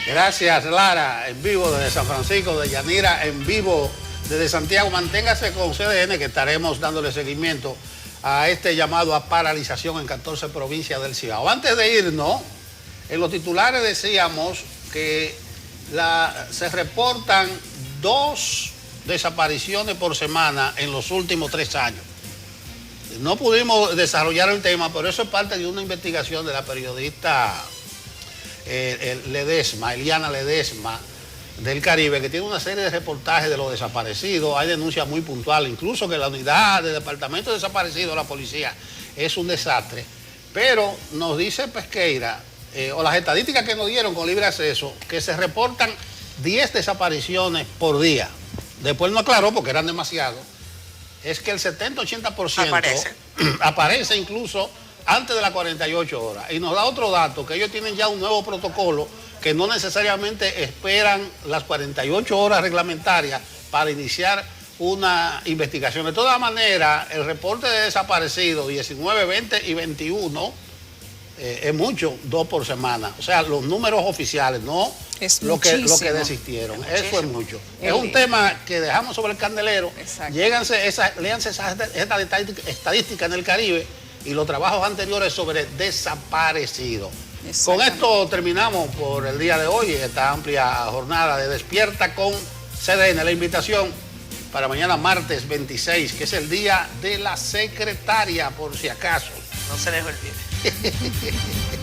Gracias, Lara, en vivo desde San Francisco, de Yanira, en vivo desde Santiago. Manténgase con CDN, que estaremos dándole seguimiento a este llamado a paralización en 14 provincias del Cibao. Antes de irnos, en los titulares decíamos que se reportan 2 desapariciones por semana en los últimos 3 años. No pudimos desarrollar el tema, pero eso es parte de una investigación de la periodista Eliana Ledesma del Caribe, que tiene una serie de reportajes de los desaparecidos. Hay denuncias muy puntuales, incluso que la unidad de departamento de desaparecidos de la policía es un desastre. Pero nos dice Pesqueira, o las estadísticas que nos dieron con libre acceso, que se reportan 10 desapariciones por día. Después no aclaró porque eran demasiados. Es que el 70-80% aparece incluso antes de las 48 horas. Y nos da otro dato, que ellos tienen ya un nuevo protocolo que no necesariamente esperan las 48 horas reglamentarias para iniciar una investigación. De todas maneras, el reporte de desaparecidos 19, 20 y 21 es mucho, 2 por semana. O sea, los números oficiales, no
es
lo que
Es
desistieron. Eso es
muchísimo.
mucho. Es un tema que dejamos sobre el candelero. Léanse esas estadísticas en el Caribe y los trabajos anteriores sobre desaparecidos. Con esto terminamos por el día de hoy, esta amplia jornada de Despierta con CDN. La invitación para mañana martes 26, que es el día de la secretaria, por si acaso.
No se les olvide.